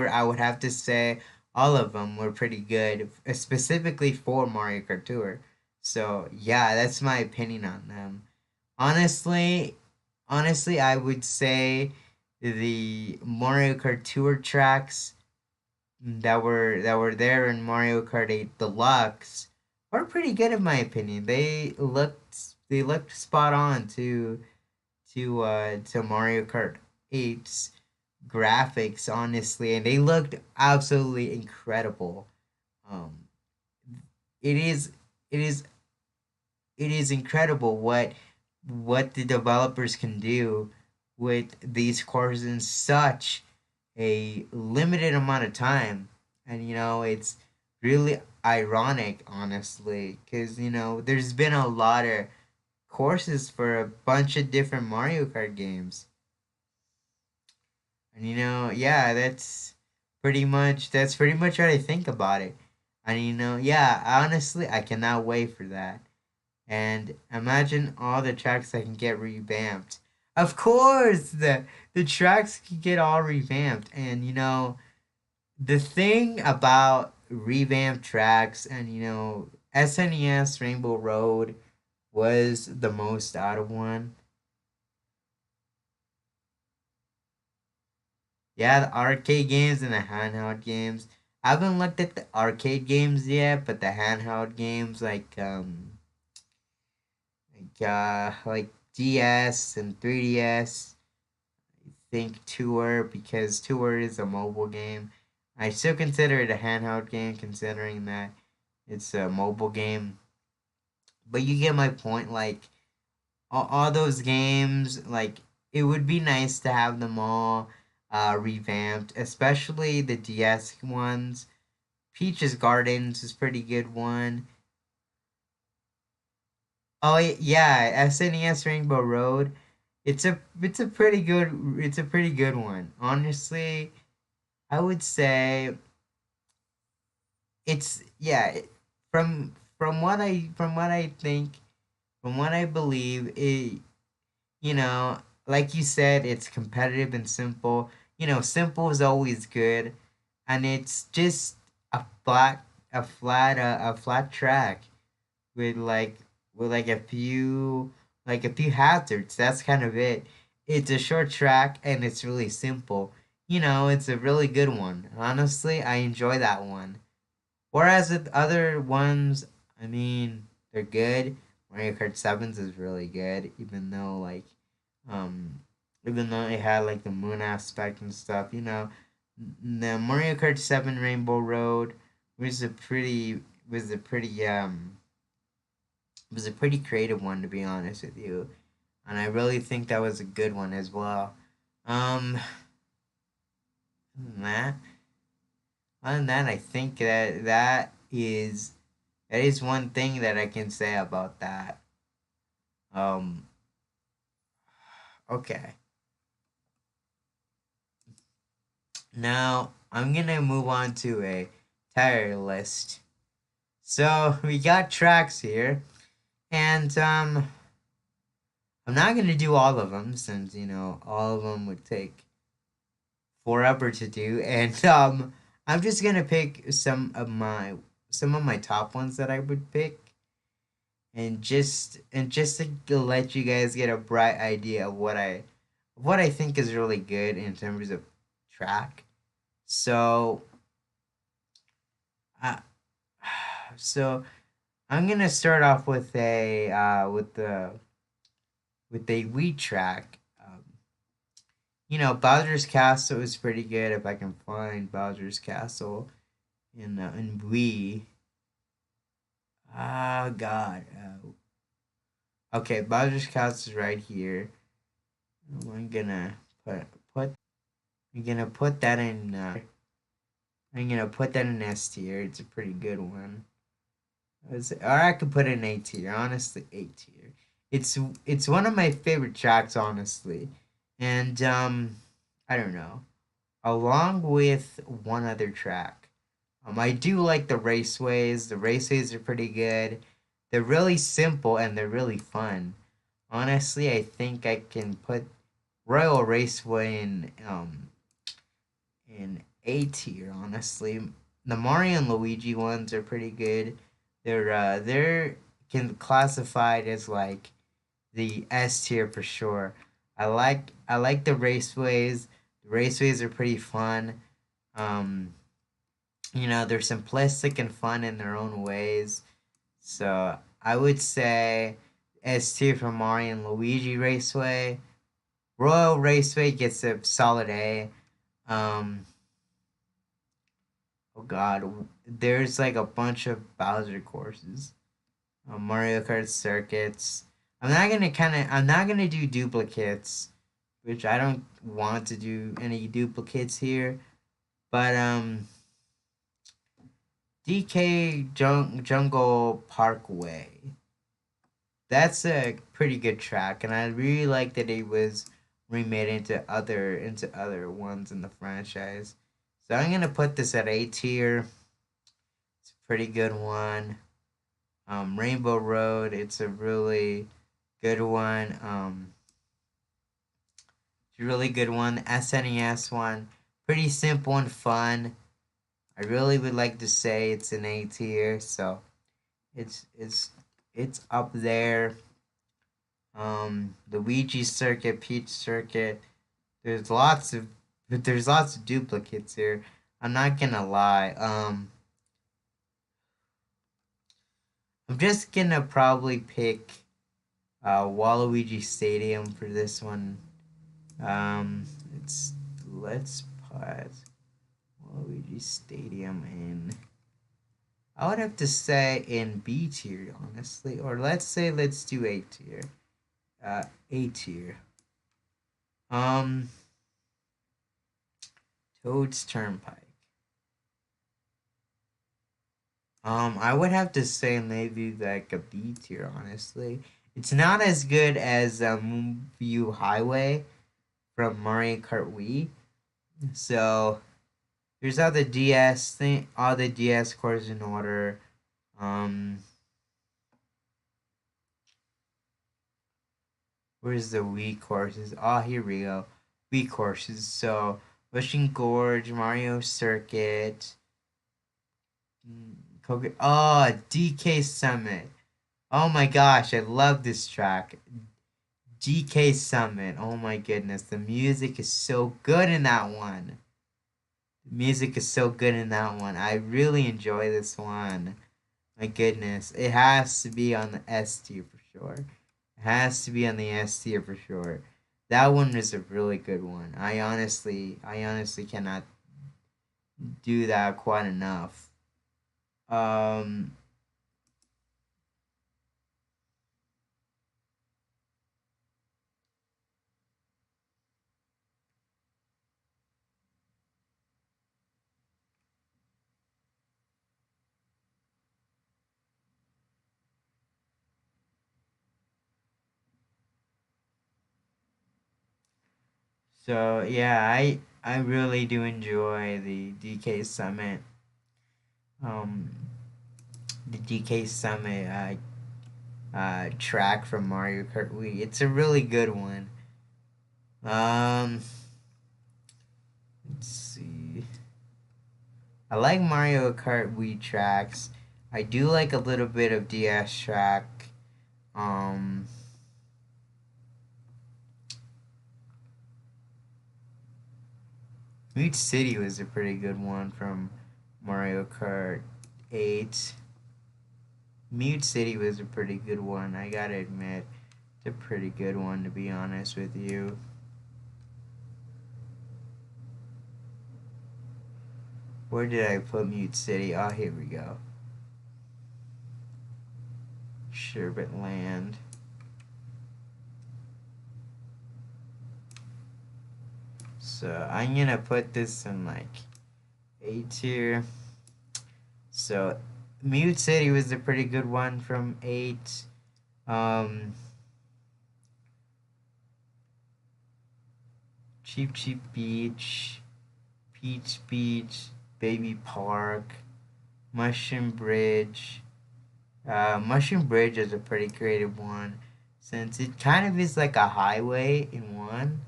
Speaker 1: I would have to say all of them were pretty good, specifically for Mario Kart Tour. So yeah, that's my opinion on them. Honestly, I would say the Mario Kart Tour tracks that were there in Mario Kart 8 Deluxe were pretty good in my opinion. They looked spot on to Mario Kart 8's graphics, honestly, and they looked absolutely incredible. Um, it is it is it is incredible what the developers can do with these courses in such a limited amount of time. And you know, it's really ironic, honestly, because you know, there's been a lot of courses for a bunch of different Mario Kart games. And you know, yeah, that's pretty much what I think about it. And you know, yeah, honestly, I cannot wait for that. And imagine all the tracks that can get revamped. Of course, the tracks can get all revamped, and you know the thing about revamped tracks, and you know SNES Rainbow Road was the most out of one. Yeah, the arcade games and the handheld games. I haven't looked at the arcade games yet, but the handheld games like DS and 3DS, I think Tour, because Tour is a mobile game. I still consider it a handheld game considering that it's a mobile game. But you get my point, like all those games, like it would be nice to have them all revamped, especially the DS ones. Peach's Gardens is pretty good one. Oh yeah, SNES Rainbow Road. It's a pretty good one. Honestly, I would say it's yeah, from what I think, from what I believe, it you know, like you said, it's competitive and simple. You know, simple is always good, and it's just a flat track with like a few hazards. That's kind of it. It's a short track and it's really simple. You know, it's a really good one. Honestly, I enjoy that one. Whereas with other ones, I mean, they're good. Mario Kart Sevens is really good, um, even though it had like the moon aspect and stuff. You know, the Mario Kart Seven Rainbow Road was a pretty It was a pretty creative one, to be honest with you, and I really think that was a good one as well. Um, other than that, I think that is one thing that I can say about that. Um, okay. Now I'm gonna move on to a tier list. So we got tracks here, and I'm not gonna do all of them since all of them would take forever to do, and I'm just gonna pick some of my top ones that I would pick, and just to let you guys get a bright idea of what I think is really good in terms of track. So, uh, so I'm gonna start off with a Wii track. Bowser's Castle is pretty good if I can find Bowser's Castle in Wii. Ah, God. Okay, Bowser's Castle is right here. I'm gonna put I'm gonna put that in. I'm gonna put that in S tier. It's a pretty good one. Or I could put it in A tier. Honestly, A tier. It's one of my favorite tracks, honestly, and I don't know. Along with one other track. I do like the raceways. The raceways are pretty good. They're really simple and they're really fun. Honestly, I think I can put Royal Raceway in A tier. Honestly, the Mario and Luigi ones are pretty good. They're can classified as like the S tier for sure. I like the raceways. The raceways are pretty fun. Um, they're simplistic and fun in their own ways. So I would say S tier for Mario and Luigi Raceway. Royal Raceway gets a solid A. Um, oh God, there's like a bunch of Bowser courses. Mario Kart circuits. I'm not gonna do duplicates, which I don't want to do any duplicates here. But Jungle Parkway. That's a pretty good track, and I really like that it was remade into other ones in the franchise. So I'm gonna put this at A tier. It's a pretty good one. Rainbow Road. It's a really good one. It's a really good one. The SNES one. Pretty simple and fun. I really would like to say it's an A tier. So it's it's it's up there. The Ouija circuit, Peach circuit. There's lots of duplicates here. I'm not gonna lie. I'm just gonna probably pick Waluigi Stadium for this one. It's let's put Waluigi Stadium in. I would have to say in B tier, honestly, or let's do A tier. A tier. Um, Toad's Turnpike. I would have to say maybe like a B tier, honestly. It's not as good as Moonview Highway from Mario Kart Wii. So here's all the DS cores in order. Um, where's the Wii courses? Oh, here we go. Wii courses. So Wishing Gorge, Mario Circuit. Oh, DK Summit. Oh my gosh, I love this track. DK Summit. Oh my goodness, the music is so good in that one. The music is so good in that one. I really enjoy this one. My goodness, it has to be on the S tier for sure. It has to be on the S tier for sure. That one is a really good one. I honestly cannot do that quite enough. Um, So yeah, I really do enjoy the DK Summit. Um, the DK Summit track from Mario Kart Wii. It's a really good one. Um, let's see. I like Mario Kart Wii tracks. I do like a little bit of DS track. Um, Mute City was a pretty good one from Mario Kart 8. Mute City was a pretty good one, I gotta admit. It's a pretty good one, to be honest with you. Where did I put Mute City? Oh, here we go. Sherbet Land. So I'm gonna put this in like A tier. So Mute City was a pretty good one from 8. Um, Cheap Cheap Beach, Peach Beach, Baby Park, Mushroom Bridge. Mushroom Bridge is a pretty creative one since it kind of is like a highway in one.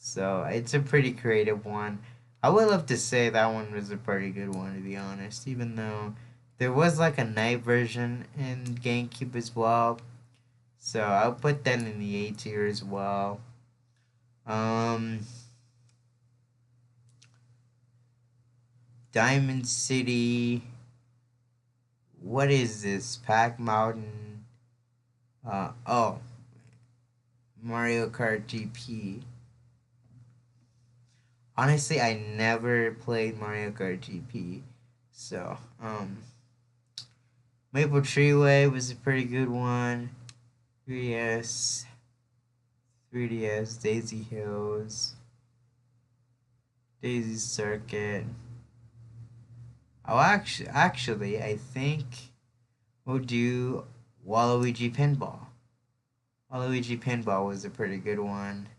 Speaker 1: So it's a pretty creative one. I would love to say that one was a pretty good one, to be honest, even though there was like a night version in GameCube as well. So I'll put that in the A tier as well. Um, Diamond City. What is this? Pack Mountain. Oh, Mario Kart GP. Honestly, I never played Mario Kart GP. So, Maple Treeway was a pretty good one. 3DS, 3DS, Daisy Hills, Daisy Circuit. Oh, actually, I think we'll do Waluigi Pinball. Waluigi Pinball was a pretty good one.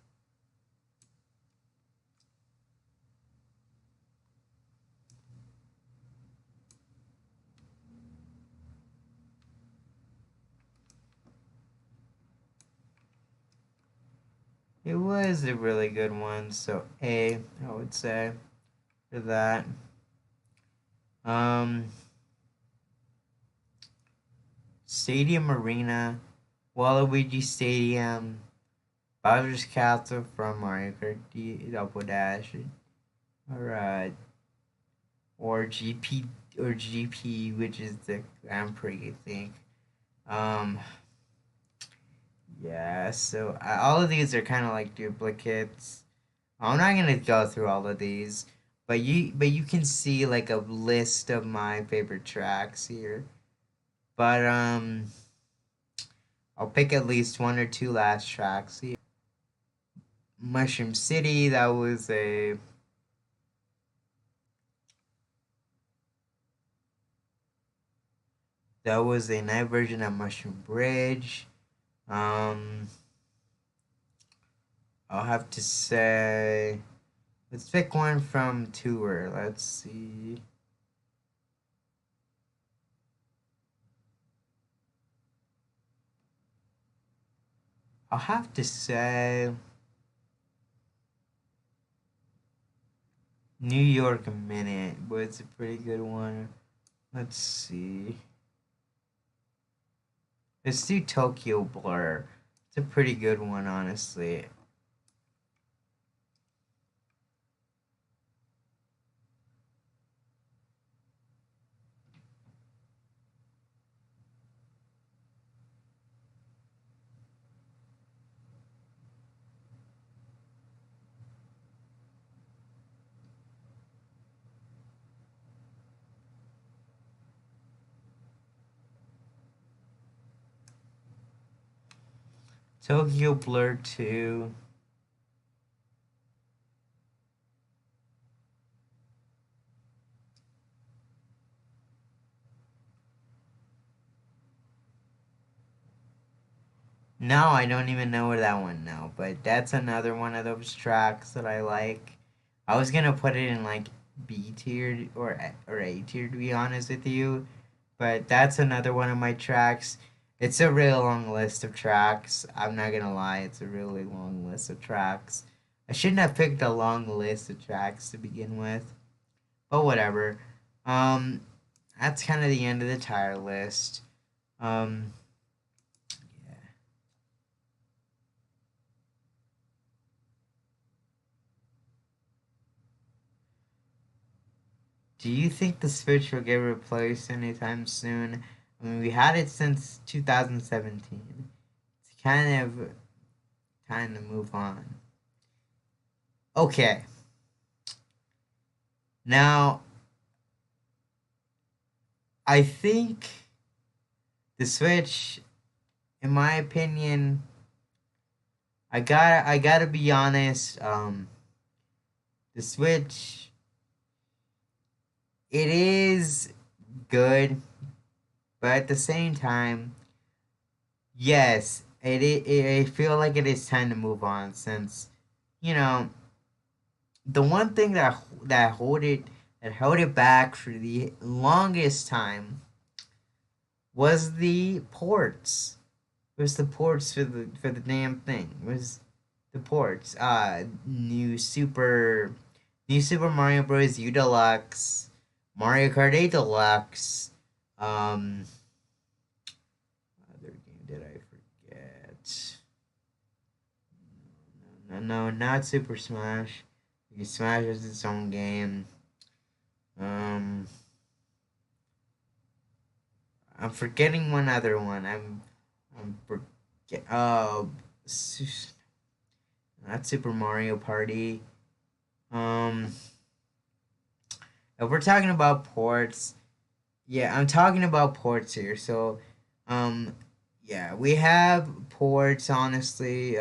Speaker 1: It was a really good one, so A, I would say, for that. Um, Stadium Arena, Waluigi Stadium, Bowser's Castle from Mario Kart Double Dash, or or GP or GP, which is the Grand Prix, I think. Um, yeah. So all of these are kind of like duplicates. I'm not gonna go through all of these, but you can see like a list of my favorite tracks here. But I'll pick at least one or two last tracks here. Mushroom City, that was a night version of Mushroom Bridge. Um, I'll have to say, let's pick one from Tour. Let's see. I'll have to say New York Minute was a pretty good one. Let's see. Let's do Tokyo Blur. It's a pretty good one, honestly. Tokyo Blur 2. No, I don't even know where that one now, but that's another one of those tracks that I like. I was gonna put it in like B tier or A tier to be honest with you, but that's another one of my tracks. It's a real long list of tracks. I'm not gonna lie, it's a really long list of tracks. I shouldn't have picked a long list of tracks to begin with, but whatever. Um, that's kind of the end of the tire list. Um, yeah. Do you think the Switch will get replaced anytime soon? I mean, we had it since 2017. It's kind of move on. Okay, now I think the Switch, in my opinion, I gotta be honest. The Switch, it is good, but at the same time, yes, I feel like it is time to move on since you know the one thing that held it back for the longest time was the ports. Was the ports for the damn thing. Was the ports. New Super Mario Bros. U Deluxe, Mario Kart 8 Deluxe, um other game did I forget? No, not Super Smash. Because Smash is its own game. Um, I'm forgetting one other one. I'm forget. Not Super Mario Party. Um, if we're talking about ports, yeah, I'm talking about ports here. So, um, yeah, we have ports. Honestly,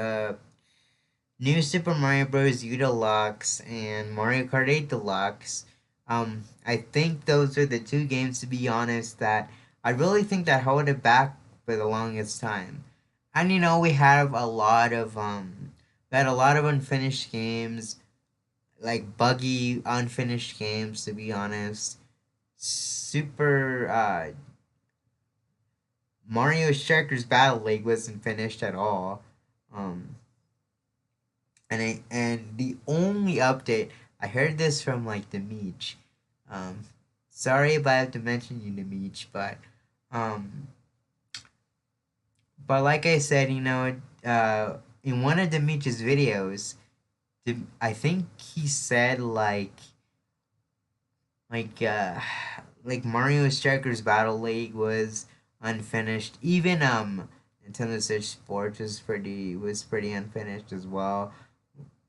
Speaker 1: New Super Mario Bros. U Deluxe and Mario Kart 8 Deluxe. I think those are the two games, to be honest, that I really think that held it back for the longest time. And we have a lot of unfinished games, like buggy unfinished games, to be honest. Super Mario Strikers Battle League wasn't finished at all. Um, and the only update I heard this from like the Meech. Um, sorry if I have to mention you, the Meech, um, but like I said, in one of the Meech's videos, I think he said like uh like Mario Strikers Battle League was unfinished. Even Nintendo Switch Sports was pretty unfinished as well.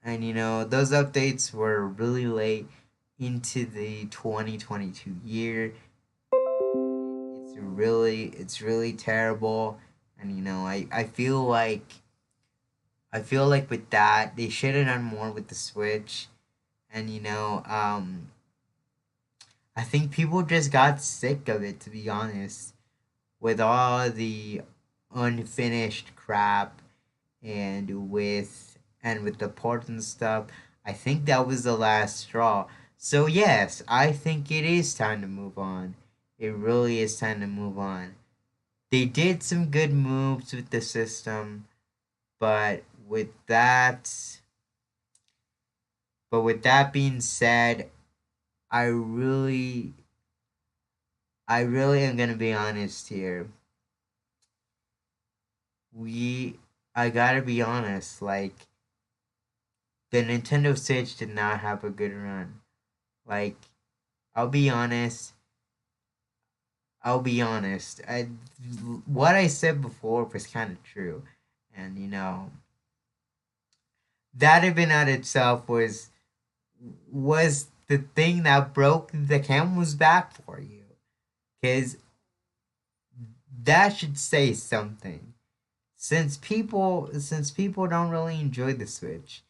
Speaker 1: And those updates were really late into the 2022 year. It's really terrible. And I feel like with that they should have done more with the Switch. And I think people just got sick of it, to be honest, with all the unfinished crap and with the ports and stuff. I think that was the last straw. So yes, I think it is time to move on. It really is time to move on. They did some good moves with the system, but with that being said, I really I really am gonna be honest here. We I gotta be honest, like the Nintendo Switch did not have a good run. Like, I'll be honest. I'll be honest. What I said before was kind of true, and that event out itself was the thing that broke the camel's back for you, because that should say something. Since people don't really enjoy the Switch,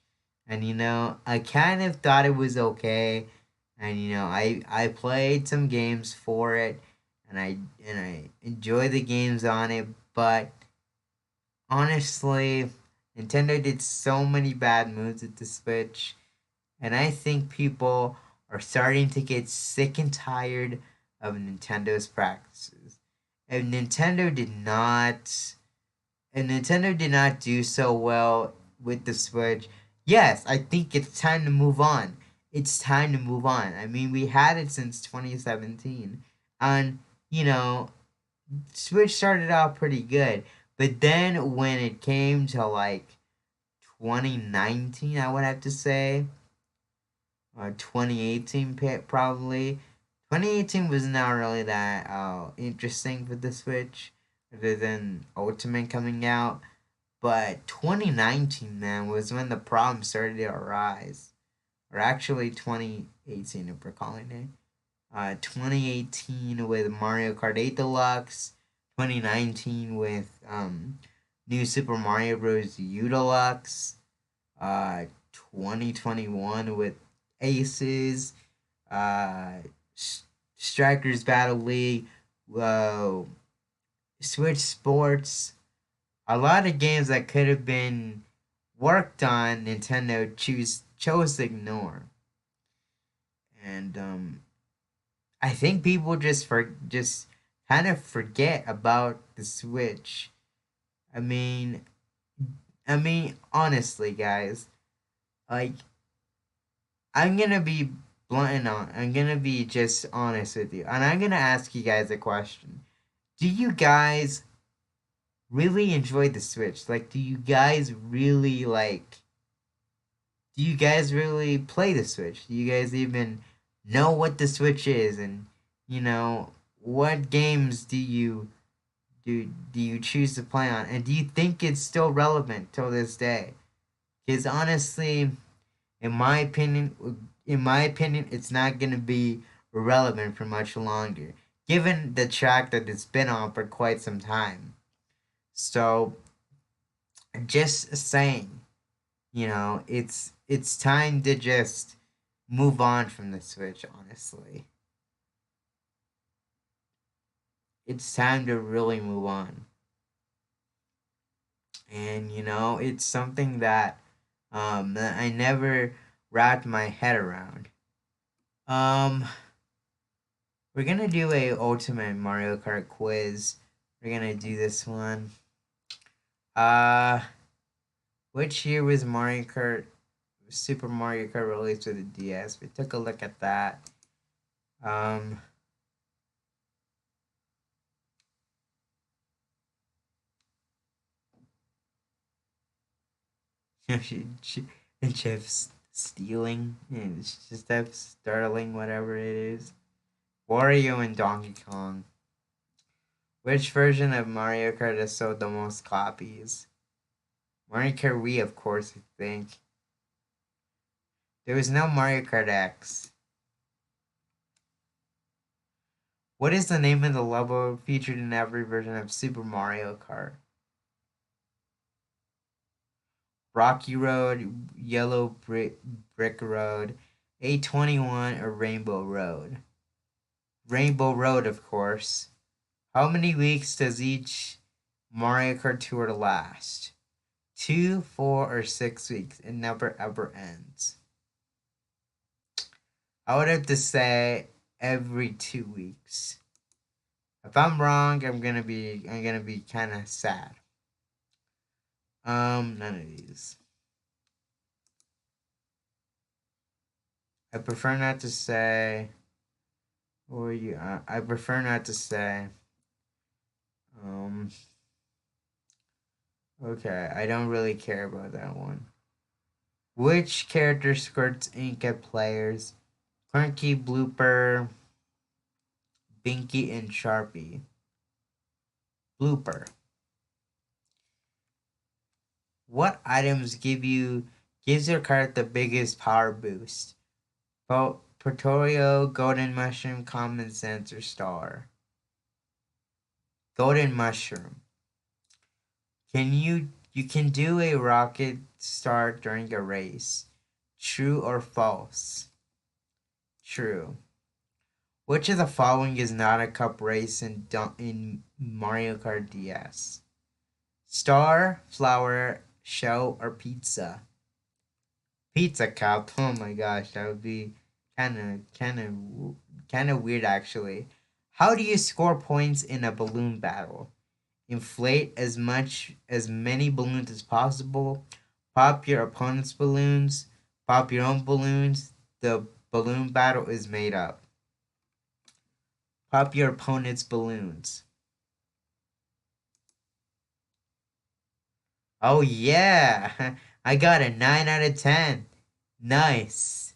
Speaker 1: and I kind of thought it was okay, and I played some games for it, and I enjoy the games on it, but honestly, Nintendo did so many bad moves with the Switch, and I think people are starting to get sick and tired of Nintendo's practices. If Nintendo did not and Nintendo did not do so well with the Switch, yes, I think it's time to move on. It's time to move on. I mean, we had it since 2017. And, you know, Switch started out pretty good. But then when it came to like 2019, I would have to say, or 2018 probably. 2018 was not really that interesting for the Switch, other than Ultimate coming out. But 2019, man, was when the problem started to arise. Or actually 2018, if we're calling it. 2018 with Mario Kart 8 Deluxe. 2019 with New Super Mario Bros. U Deluxe. 2021 with Aces. Uh, Strikers Battle League. Uh, Switch Sports. A lot of games that could have been worked on, Nintendo chose to ignore, and I think people just kind of forget about the Switch. I mean, honestly, guys, like I'm gonna be blunt and I'm gonna be just honest with you, and I'm gonna ask you guys a question. Do you guys really enjoy the Switch? Like, do you guys really play the Switch? Do you guys even know what the Switch is? And you know, what games do you choose to play on? And do you think it's still relevant till this day? Because honestly, in my opinion, it's not gonna be relevant for much longer, given the track that it's been on for quite some time. So, just saying, it's time to just move on from the Switch. Honestly, it's time to really move on, and it's something that I never wrapped my head around. Um, we're gonna do a Ultimate Mario Kart quiz. We're gonna do this one. Uh, which year was Super Mario Kart released for the DS? We took a look at that. Um, and Jeff's stealing. And it's just that startling, whatever it is. Wario and Donkey Kong. Which version of Mario Kart has sold the most copies? Mario Kart Wii, of course, I think. There was no Mario Kart X. What is the name of the level featured in every version of Super Mario Kart? Rocky Road, Yellow Brick Road, A21, or Rainbow Road? Rainbow Road, of course. How many weeks does each Mario Kart tour last? 2, 4, or 6 weeks? It never ever ends. I would have to say every 2 weeks. If I'm wrong, I'm gonna be kind of sad. None of these. I prefer not to say. Or you? I prefer not to say. Um. Okay, I don't really care about that one. Which character squirts ink at players? Cranky, Blooper, Binky, and Sharpie. Blooper. What items gives your card the biggest power boost? Portorio, Golden Mushroom, Common Sense, or Star? Golden Mushroom. You can do a rocket start during a race? True or false? True. Which of the following is not a cup race in Mario Kart DS? Star, flower, shell, or pizza? Pizza cup. Oh my gosh, that would be kind of weird actually. How do you score points in a balloon battle? Inflate as many balloons as possible. Pop your opponent's balloons. Pop your own balloons. The balloon battle is made up. Pop your opponent's balloons. Oh yeah, I got a 9 out of 10. Nice.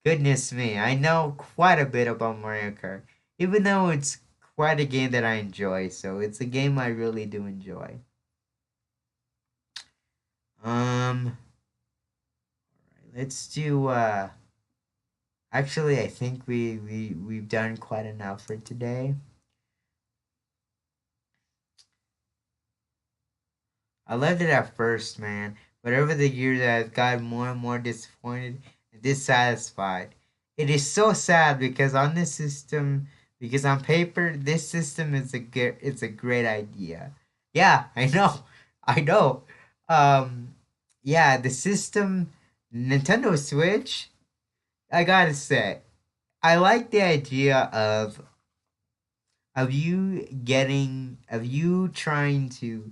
Speaker 1: Goodness me, I know quite a bit about Mario Kart, even though it's quite a game that I enjoy. So it's a game I really do enjoy. Um, let's do. Actually, I think we've done quite enough for today. I loved it at first, man, but over the years I've gotten more and more disappointed and dissatisfied. It is so sad because on this system, because on paper, this system is it's a great idea. Yeah, I know, I know. Um, yeah, the system, Nintendo Switch. I gotta say, I like the idea of you trying to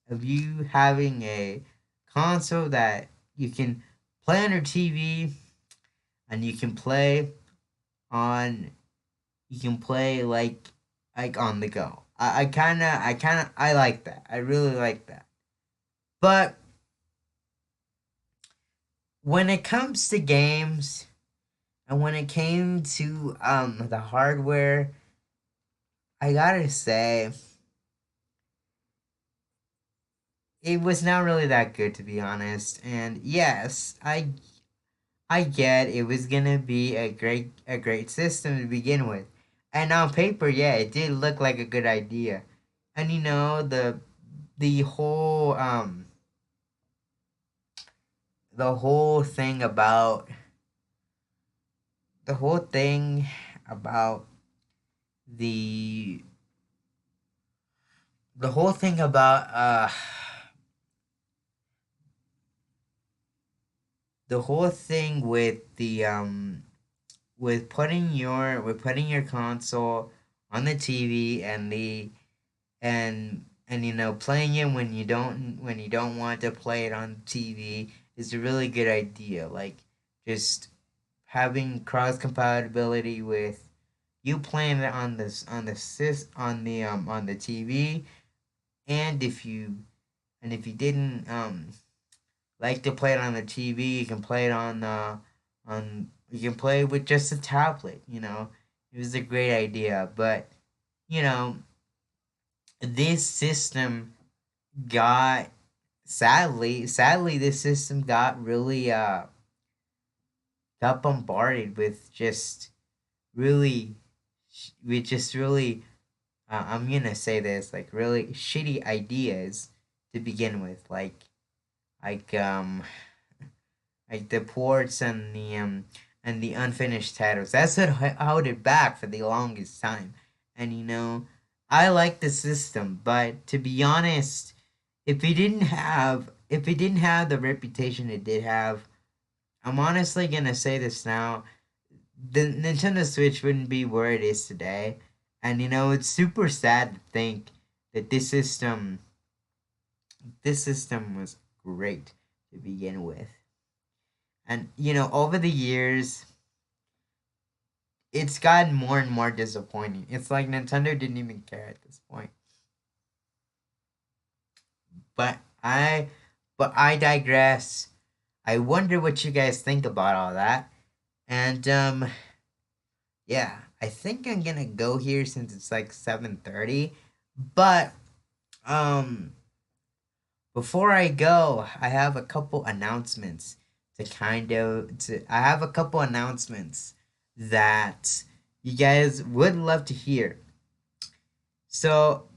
Speaker 1: of you having a console that you can play on your TV and on you can play like on the go. I like that. I really like that. But when it comes to games and when it came to the hardware, I gotta say it was not really that good to be honest. And yes, I get it was gonna be a great system to begin with. And on paper, yeah, it did look like a good idea. And the whole the whole thing about the whole thing about the the whole thing about the whole thing with putting your console on the TV and playing it when you don't want to play it on TV is a really good idea. Like just having cross compatibility with you playing it on the TV, and if you didn't like to play it on the TV, you can play it on you can play it with just a tablet. It was a great idea, but you know this system got sadly this system got bombarded with really really I'm gonna say this, like really shitty ideas to begin with, like um like the ports and the unfinished titles. That's what held it back for the longest time. And I like the system, but to be honest, if it didn't have the reputation it did have, I'm honestly gonna say this now, the Nintendo Switch wouldn't be where it is today. And it's super sad to think that this system was great to begin with. And over the years, it's gotten more and more disappointing. It's like Nintendo didn't even care at this point. But I digress. I wonder what you guys think about all that. And yeah, I think I'm gonna go here since it's like 7:30. But um before I go, I have a couple announcements I have a couple announcements that you guys would love to hear. So,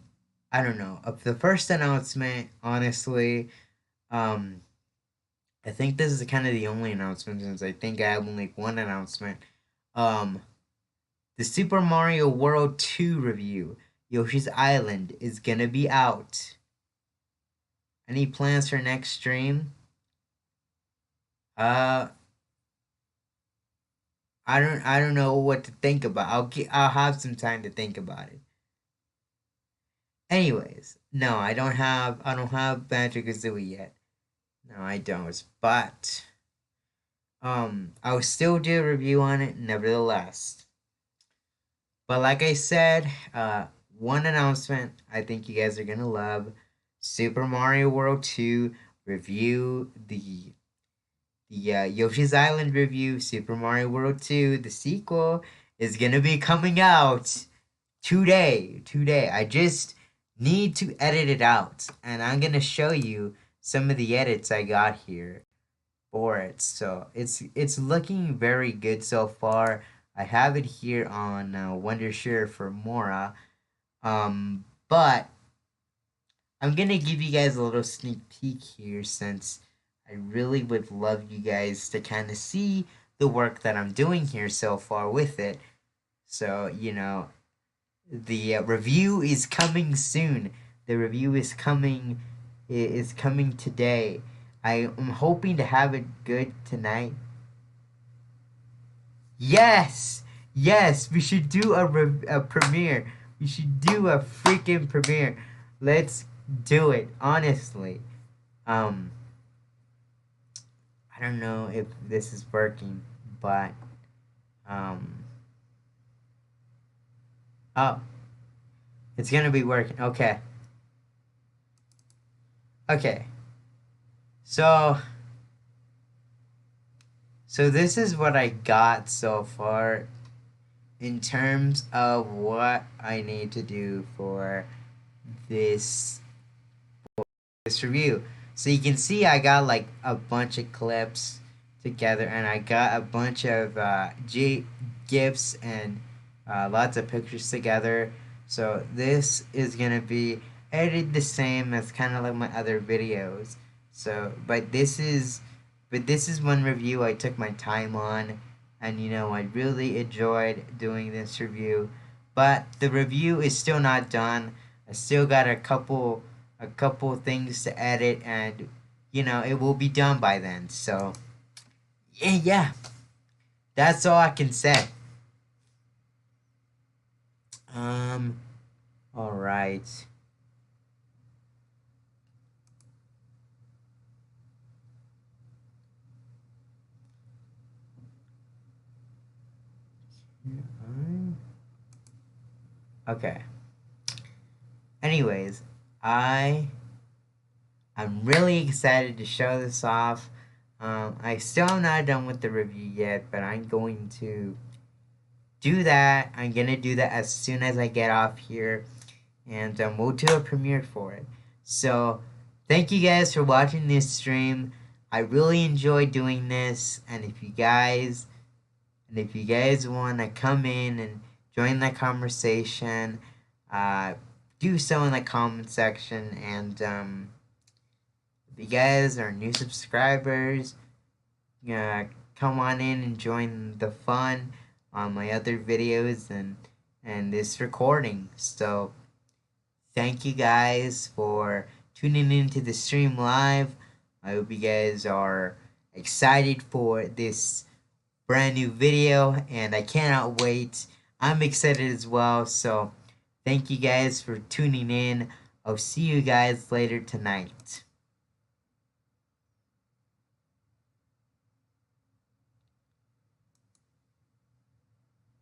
Speaker 1: I don't know. The first announcement, honestly, um I think this is kind of the only announcement since I think I have only one announcement. Um the Super Mario World 2 review, Yoshi's Island, is gonna be out. Any plans for next stream? Uh, I don't know what to think about. I'll have some time to think about it. Anyways, no, I don't have Banjo-Kazooie yet. No, I don't. But I'll still do a review on it nevertheless. But like I said, one announcement I think you guys are gonna love: Super Mario World 2 review, the Yoshi's Island review, Super Mario World 2, the sequel is gonna be coming out today. Today, I just need to edit it out, and I'm gonna show you some of the edits I got here for it. So it's looking very good so far. I have it here on Wondershare for Mora. But I'm gonna give you guys a little sneak peek here, since I really would love you guys to kind of see the work that I'm doing here so far with it. So the review is coming soon. The review is coming today. I am hoping to have it good tonight. Yes, yes, we should do a premiere. We should do a freaking premiere. Let's do it. Honestly, um, I don't know if this is working, but um, oh, it's gonna be working. Okay, okay. So, so this is what I got so far in terms of what I need to do for this this review. So you can see I got like a bunch of clips together, and I got a bunch of GIFs and lots of pictures together. So this is gonna be edited the same as kind of like my other videos. So, but this is one review I took my time on, and I really enjoyed doing this review. But the review is still not done. I still got a couple things to edit, and it will be done by then. So yeah, that's all I can say. um all right. Okay, anyways, i I'm really excited to show this off. I still am not done with the review yet, but I'm going to do that. I'm gonna do that as soon as I get off here, and we'll do a premiere for it. So, thank you guys for watching this stream. I really enjoyed doing this, and if you guys want to come in and join the conversation, uh, do so in the comment section. And if you guys are new subscribers, come on in and join the fun on my other videos and this recording. So thank you guys for tuning into the stream live. I hope you guys are excited for this brand new video, and I cannot wait. I'm excited as well. So thank you guys for tuning in. I'll see you guys later tonight.